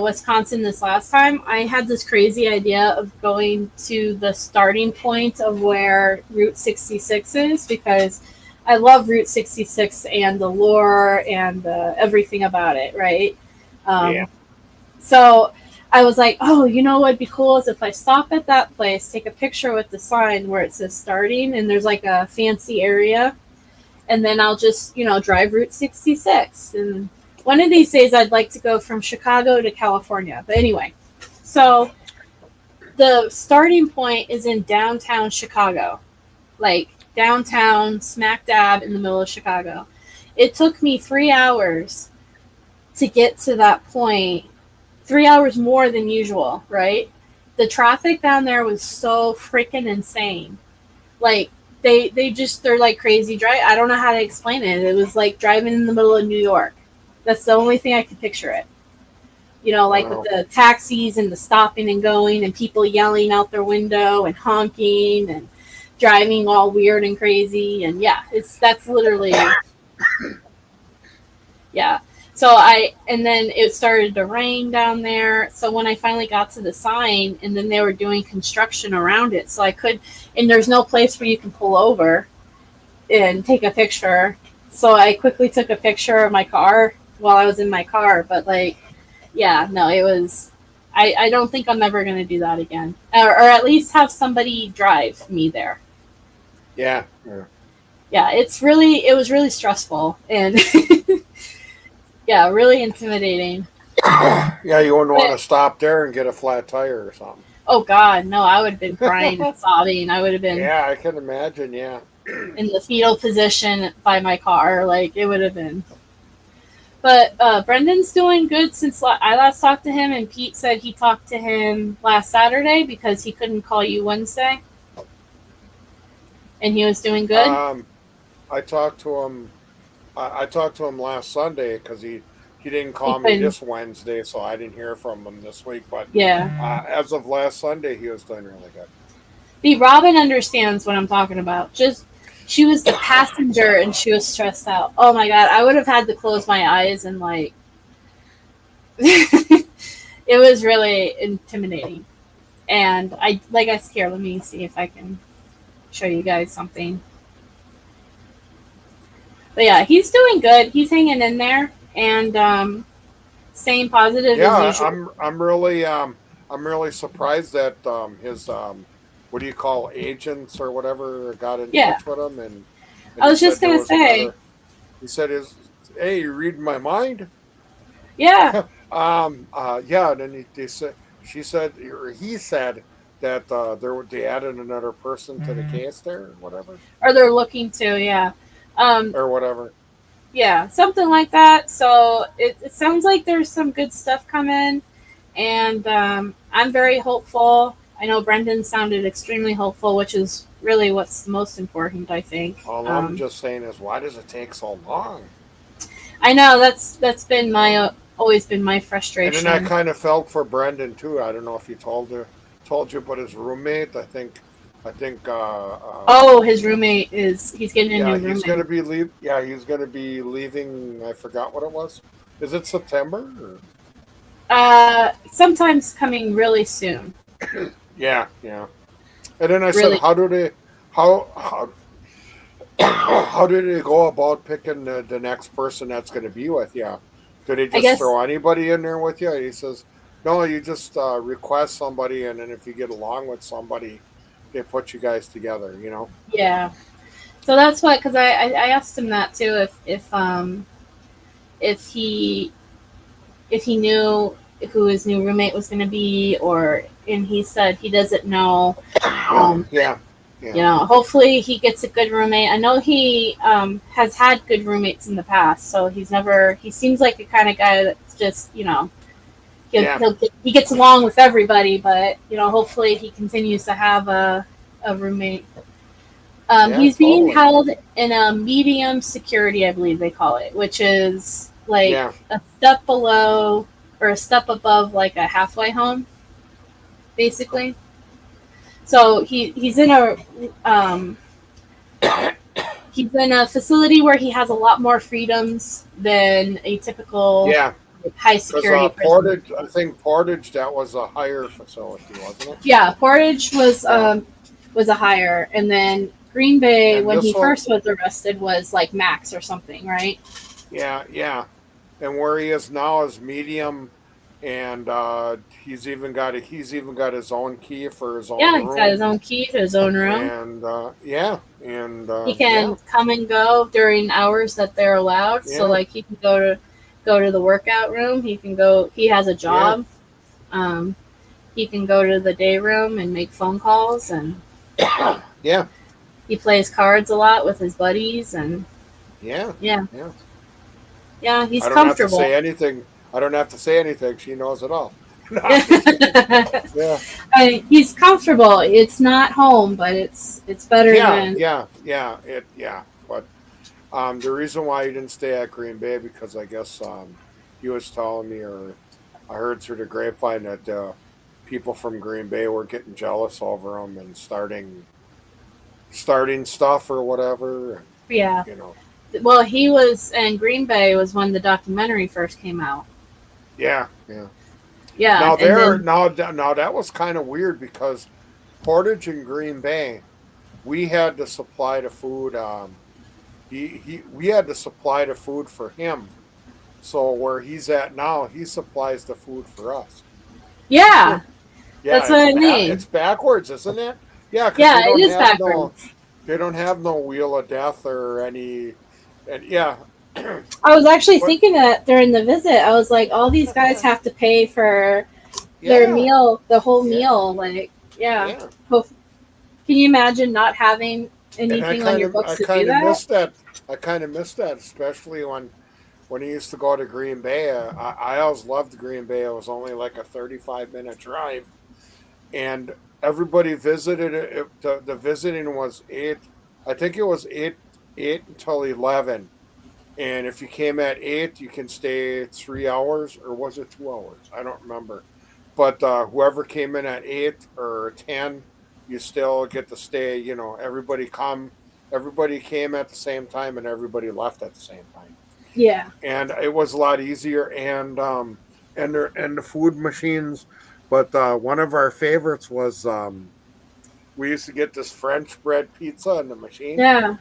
Wisconsin this last time, I had this crazy idea of going to the starting point of where Route 66 is because I love Route 66 and the lore and everything about it, right? Yeah. So I was like, oh, what'd be cool is if I stop at that place, take a picture with the sign where it says starting, and there's like a fancy area, and then I'll just, drive Route 66. And one of these days I'd like to go from Chicago to California. But anyway, so the starting point is in downtown Chicago, like downtown, smack dab in the middle of Chicago. It took me 3 hours to get to that point. 3 hours more than usual, right? The traffic down there was so freaking insane. Like they're like crazy drive. I don't know how to explain it. It was like driving in the middle of New York. That's the only thing I could picture it. Like Wow. with the taxis and the stopping and going and people yelling out their window and honking and driving all weird and crazy. And yeah, that's literally yeah. So and then it started to rain down there. So when I finally got to the sign, and then they were doing construction around it, so and there's no place where you can pull over and take a picture. So I quickly took a picture of my car while I was in my car. But yeah, no, it was, I don't think I'm ever going to do that again. Or at least have somebody drive me there. Yeah. Yeah, it was really stressful and yeah, really intimidating. Yeah, you wouldn't want to stop there and get a flat tire or something. Oh God, no! I would have been crying and sobbing. I would have been Yeah, I can imagine. Yeah. in the fetal position by my car. Like it would have been. But Brendan's doing good since I last talked to him, and Pete said he talked to him last Saturday because he couldn't call you Wednesday, and he was doing good. I talked to him. I talked to him last Sunday because he didn't call me this Wednesday, so I didn't hear from him this week. But yeah, as of last Sunday, he was doing really good. See, Robin understands what I'm talking about. She was the passenger and she was stressed out. Oh my God, I would have had to close my eyes and it was really intimidating. And here, let me see if I can show you guys something. But yeah, he's doing good. He's hanging in there and staying positive as usual. I'm really surprised that his what do you call agents or whatever got in touch with him and I was just gonna say he said hey, you reading my mind? Yeah. Yeah, and then he said that they added another person to the case there, or whatever, Or they're looking to, yeah. Um, or whatever. yeah, something like that. So it sounds like there's some good stuff coming, and I'm very hopeful. I know Brendan sounded extremely hopeful, which is really what's most important, I think. All I'm just saying is, why does it take so long? I know that's been my always been my And frustration. then I kind of felt for Brendan too. I don't know if he told you, but his roommate, I think. Oh, his roommate he's getting a new roommate. He's gonna be leave. Yeah, he's gonna be leaving. I forgot what it was. Is it September? Sometimes coming really soon. Yeah. And then I Really? said, how how did they go about picking the next person that's going to be with you? Do they I just guess throw anybody in there with you? He says, no, you just request somebody, and then if you get along with somebody, they put you guys together. yeah. So that's what because I asked him that too if he knew who his new roommate was going to be and he said he doesn't know. Yeah. Hopefully he gets a good roommate. I know he has had good roommates in the past, so he seems like the kind of guy that's just he gets along with everybody, but hopefully he continues to have a roommate. He's being held in a medium security, I believe they call it, which is like a step below or a step above like a halfway home, basically. So he's in a he's in a facility where he has a lot more freedoms than a typical high security prison. Portage, I think Portage, that was a higher facility, wasn't it? Yeah, Portage was a higher, and then Green Bay, when he first was arrested, was like max or something, right? Yeah. And where he is now is medium, and he's even got his own key for his own room. Yeah, he's got his own key to his own room. And he can come and go during hours that they're allowed. Yeah. So like he can go to the workout room. He can go. He has a job. Yeah. He can go to the day room and make phone calls and. Yeah. He plays cards a lot with his buddies and. Yeah. Yeah, he's comfortable. I don't have to say anything. She knows it all. Yeah. He's comfortable. It's not home, but it's better than. Yeah. But the reason why he didn't stay at Green Bay because I guess he was telling me, or I heard through the grapevine that people from Green Bay were getting jealous over him and starting stuff or whatever. Yeah. Well, he was in Green Bay was when the documentary first came out. Yeah. Yeah. Now that was kind of weird because Portage and Green Bay, we had to supply the food. We had to supply the food for him. So where he's at now, he supplies the food for us. Yeah. That's what I mean. It's backwards, isn't it? Yeah. Yeah, it is backwards. They don't have no wheel of death or any. And yeah. I was actually thinking that during the visit. I was like, all these guys have to pay for their meal, the whole meal. Like, yeah. Can you imagine not having anything on your books to do that? I kind of missed that, especially when he used to go to Green Bay. I always loved Green Bay. It was only like a 35-minute drive. And everybody visited it. The visiting was 8. I think it was 8 until 11. And if you came at 8, you can stay 3 hours, or was it 2 hours? I don't remember. But whoever came in at 8 or 10, you still get to stay. Everybody came at the same time, and everybody left at the same time. Yeah. And it was a lot easier, and the food machines. But one of our favorites was we used to get this French bread pizza in the machine. Yeah.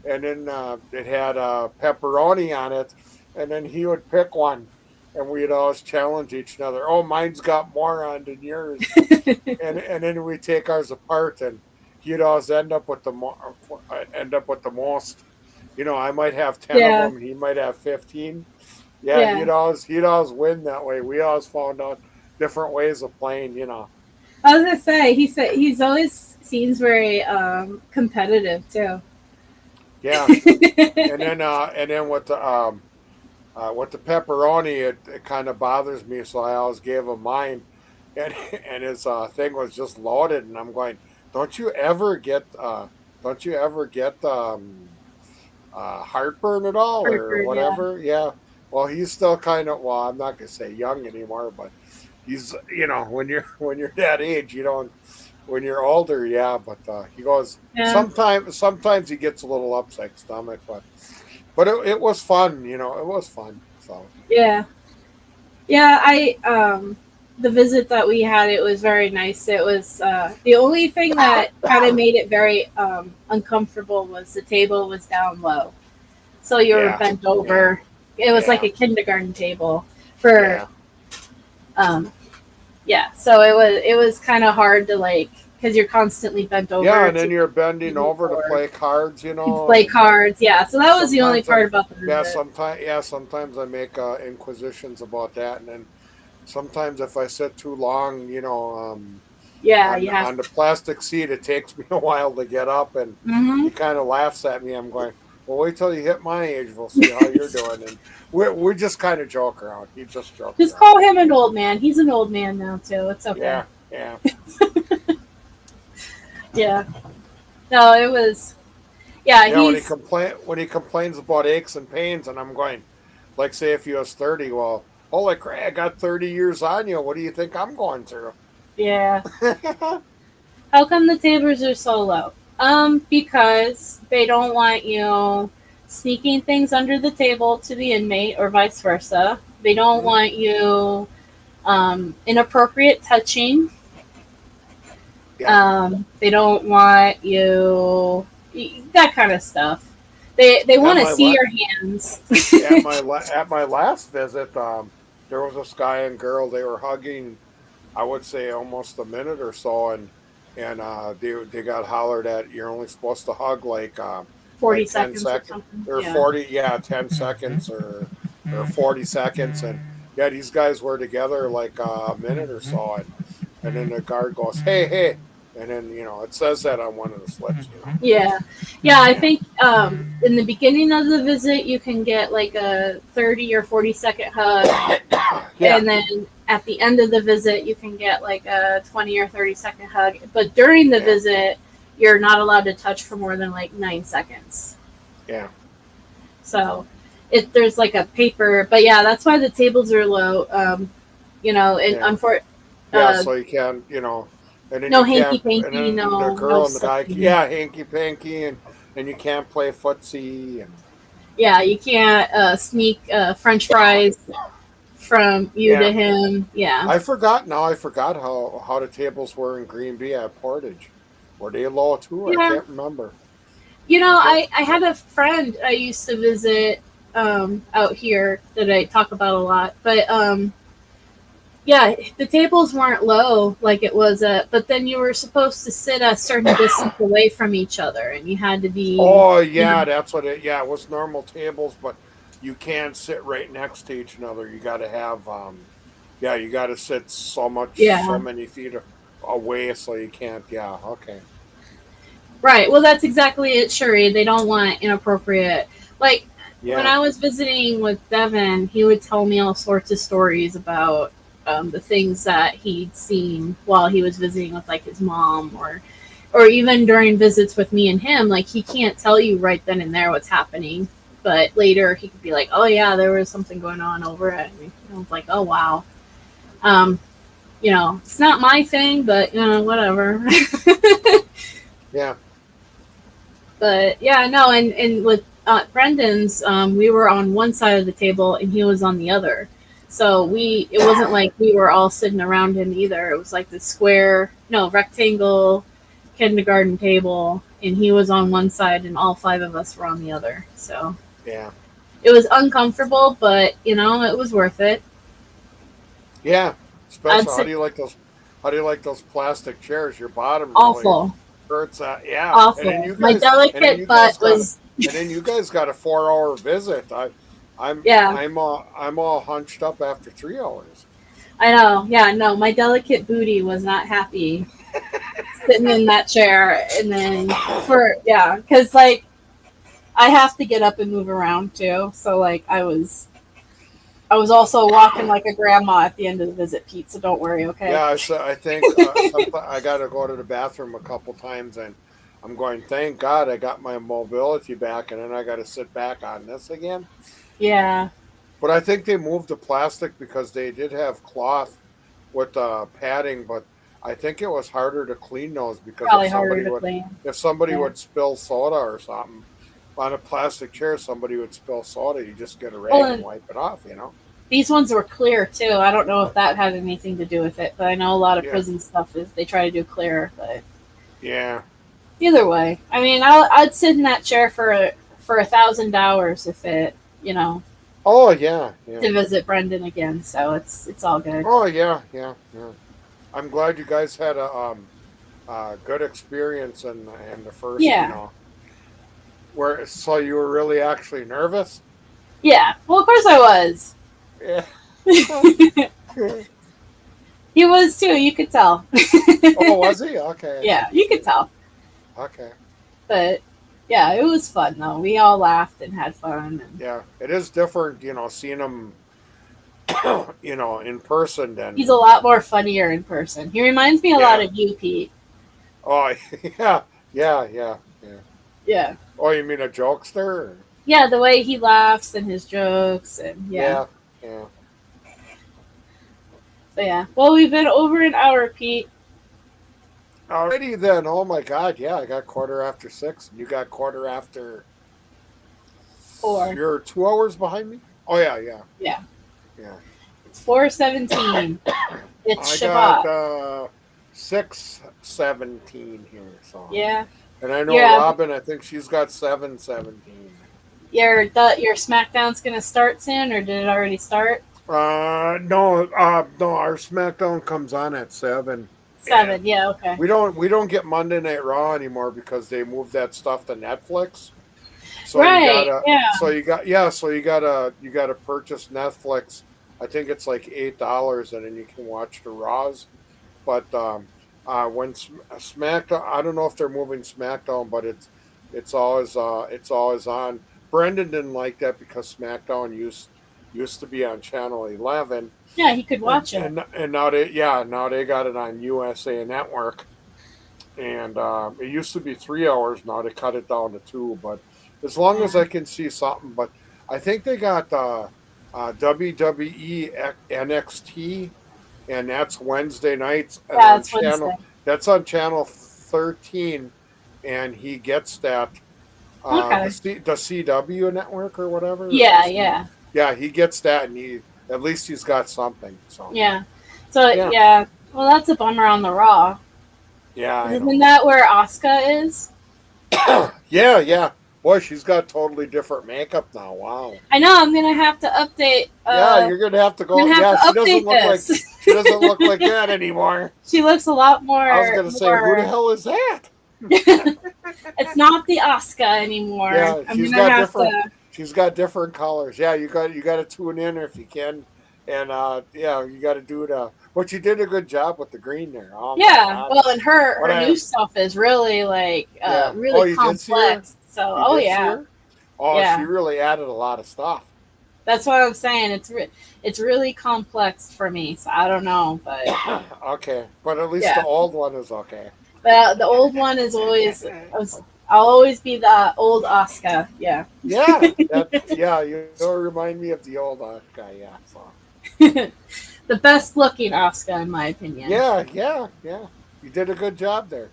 And then it had pepperoni on it, and then he would pick one, and we'd always challenge each other. Oh, mine's got more on than yours, and then we take ours apart, and he'd always end up with the most. I might have 10 of them, and he might have 15. Yeah. He'd always win that way. We always found out different ways of playing. I was gonna say he said he's always seems very competitive too. Yeah, and then with the pepperoni, it kind of bothers me, so I always gave him mine, and and his thing was just loaded, and I'm going, don't you ever get don't you ever get heartburn at all or Hartford, yeah. whatever? Yeah. Well, he's still kind of, well, I'm not gonna say young anymore, but he's, when you're when you're that age, you don't. When you're older, yeah, but he goes Yeah. sometimes he gets a little upset stomach, but it was fun, it was fun. So Yeah. Yeah, I the visit that we had, it was very nice. It was the only thing that kind of made it very uncomfortable was the table was down low. So you were yeah, bent over. It was like yeah, a kindergarten table for yeah, um yeah, so it was kind of hard to like cuz you're constantly bent yeah, over and then to you're bending over to or play cards, play and cards. Yeah, so that was the only sometimes part about the visit. sometimes I make inquisitions about that, and then sometimes if I sit too long, Yeah, you have on the plastic seat, it takes me a while to get up, and Mhm. he kind of laughs at me. I'm going, well, wait till you hit my age, we'll see how you're doing, and we just kind of joke around. He just jokes Just around. call him an old man. He's an old man now too. It's okay. Yeah, yeah, Yeah. No, it was. Yeah, yeah. he's. When he complains about aches and pains, and I'm going, like, say if he was 30, well, holy crap, I got 30 years on you. What do you think I'm going through? Yeah. How come the tables are so low? Because they don't want you sneaking things under the table to the inmate or vice versa. They don't Mhm. want you inappropriate touching. Yeah. They don't want you that kind of stuff. They At want to my see la- your hands. at my last visit, there was this guy and girl. They were hugging. I would say almost a minute or so, and they got hollered at. You're only supposed to hug 40 10 seconds or seconds something. or Yeah. 40, yeah, 10 seconds or 40 seconds, and yeah, these guys were together like a minute or so, and then the guard goes, hey, hey, and then it says that on one of the slips. Yeah. Yeah, I Yeah, think in the beginning of the visit, you can get like a 30 or 40-second hug. yeah, And then at the end of the visit, you can get like a 20 or 30-second hug. But during the yeah, visit, you're not allowed to touch for more than like 9 seconds. yeah, So there's like a paper. But yeah, that's why the tables are low. And yeah. Yeah, uh, so you can't, and then no you hanky can't, and panky, then the no girl and the stuff. guy, yeah, hanky panky, and you can't play footsie, and Yeah, you can't sneak French fries from you to yeah. him. Yeah. I forgot how the tables were in Green Bay at Portage. Were they low too? I Yeah. can't remember. I can't. I had a friend I used to visit out here that I talk about a lot. But yeah, the tables weren't low like it was but then you were supposed to sit a certain distance away from each other and you had to be, Oh you yeah, know, that's what it. Yeah, it was normal tables, but you can't sit right next to each other. You got to have, yeah, you got to sit so yeah. many feet away, so you can't. Yeah, okay. Right. Well, that's exactly it, Sherry. They don't want inappropriate. Like, when Yeah, I was visiting with Devin, he would tell me all sorts of stories about the things that he'd seen while he was visiting with like his mom, or even during visits with me and him. Like, he can't tell you right then and there what's happening, but later he could be like, "Oh yeah, there was something going on over at me." I was like, "Oh wow." Um, it's not my thing, but whatever. yeah, But yeah, no, and with Brendan's, we were on one side of the table and he was on the other. So it wasn't like we were all sitting around him either. It was like the rectangle kindergarten table, and he was on one side and all five of us were on the other. So yeah. it was uncomfortable, but it was worth it. Yeah, I'd especially how say do you like those? How do you like those plastic chairs? Your bottom really awful, hurts. Yeah, awful. My delicate butt was, and then you guys got a 4 hour visit. yeah. I'm all hunched up after 3 hours. I know. Yeah, no, my delicate booty was not happy sitting in that chair, and then because like I have to get up and move around too. So like I was also walking like a grandma at the end of the visit, Pete. So don't worry, okay? Yeah, so I think I got to go to the bathroom a couple times, and I'm going. Thank God I got my mobility back, and then I got to sit back on this again. Yeah, But I think they moved the plastic because they did have cloth with padding, but I think it was harder to clean those because probably harder to clean. if somebody Yeah. would spill soda or something on a plastic chair, somebody would spill soda. You just get a rag Well, and and wipe it off. You know. these ones were clear too. I don't know if that had anything to do with it, but I know a lot of Yeah. prison stuff is they try to do clear. But Yeah. either way, I mean, I'd sit in that chair for $1,000 if it, Oh yeah. Yeah. to visit Brendan again. So it's all good. Oh yeah. Yeah. Yeah. I'm glad you guys had a good experience in the first. Yeah. You know. Where so you were really actually nervous. Yeah. Well, of course I was. Yeah. He was too. You could tell. Oh, was he? Okay. Yeah, you could tell. Okay. But yeah, it was fun though. We all laughed and had fun. And Yeah, it is different, seeing him, in person than. he's a lot more funnier in person. He reminds me a lot of you, Pete. Oh, yeah, yeah, yeah, yeah. Yeah. Oh, you mean a jokester? Yeah, the way he laughs and his jokes and Yeah, yeah. But yeah. Well, we've been over an hour, Pete. Alrighty then. Oh my God, yeah, I got 6:15. You got 4:15. 4. You're 2 hours behind me. Oh yeah, yeah, Yeah. yeah. It's 4:17. It's I Shabbat. got 6:17 here. So Yeah. and I know Yeah. Robin. I think she's got 7:17. Your SmackDown's gonna start soon, or did it already start? No, no. Our SmackDown comes on at 7. 7. Yeah. Okay. We don't get Monday Night Raw anymore because they moved that stuff to Netflix. So Right, you gotta, yeah. So you gotta purchase Netflix. I think it's like $8, and then you can watch the Raws. But when SmackDown, I don't know if they're moving SmackDown, but it's always on. Brendan didn't like that because SmackDown used to be on Channel 11. Yeah, he could watch it. And now they got it on USA Network, and it used to be 3 hours. Now they cut it down to 2. But as long as I can see something, but I think they got WWE NXT, and that's Wednesday nights. And Yeah, on it's Wednesday. That's on channel 13, and he gets that. Okay. The CW network or whatever. Yeah, yeah. Yeah, he gets that, and at least he's got something. So Yeah. So Yeah. yeah. Well, that's a bummer on the Raw. yeah, I know. Isn't that where Asuka is? Yeah, yeah. Boy, she's got totally different makeup now. Wow. I know. I'm gonna have to update. Yeah, you're gonna have to go. I'm gonna Yeah, have to she doesn't update look like this. she doesn't look like that anymore. She looks a lot more. I was gonna say, who the hell is that? It's not the Asuka anymore. Yeah, I'm she's gonna got have different. to. She's got different colors. Yeah, you got to tune in if you can, and yeah, you got to do the. But you did a good job with the green there. Oh, my Yeah. God. Well, and her What new stuff is really like Yeah. Oh, really you did see her? complex. So You did see yeah, her? Oh, Yeah. she really added a lot of stuff. that's what I'm saying. It's really complex for me. So I don't know, but Okay, but at least Yeah. the old one is okay. the old one is always. I'll always be the old Asuka. Yeah. Yeah, yeah, you'll remind me of the old guy. Yeah, so. The best looking Asuka, in my opinion. Yeah, yeah, yeah. You did a good job there.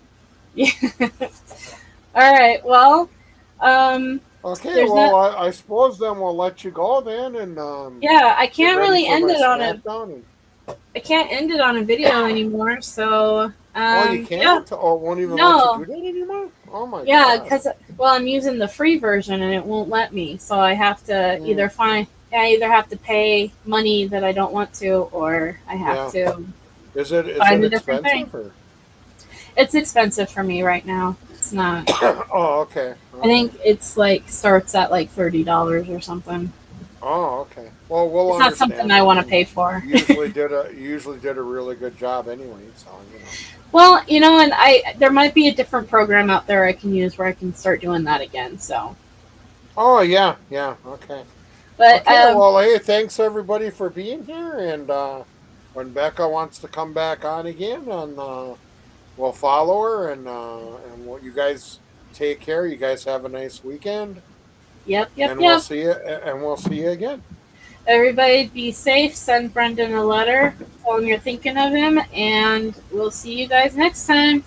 Yeah. All right. Well, Okay, There's well, I suppose then we'll let you go then, and yeah, I get can't ready really for end my it on a. SmackDown and- I can't end it on a video anymore. So. Oh, you Yeah. can't? Oh, it won't even No. let you do that anymore? Oh my Yeah, God. because I'm using the free version and it won't let me. So I have to either have to pay money that I don't want to, or I have to. Is it find a different expensive? Or? It's expensive for me right now. It's not. Oh, okay. I think it's like starts at like $30 or something. Oh, okay. Well, we'll It's not understand. something I want to pay for. You usually did a really good job anyway. So Well, and there might be a different program out there I can use where I can start doing that again. So, Oh yeah, okay. but Okay, well, hey, thanks everybody for being here, and when Becca wants to come back on again, and we'll follow her, and you guys take care. You guys have a nice weekend, yep. and we'll see you. And we'll see you again. Everybody be safe. Send Brendan a letter. Tell him you're thinking of him, and we'll see you guys next time.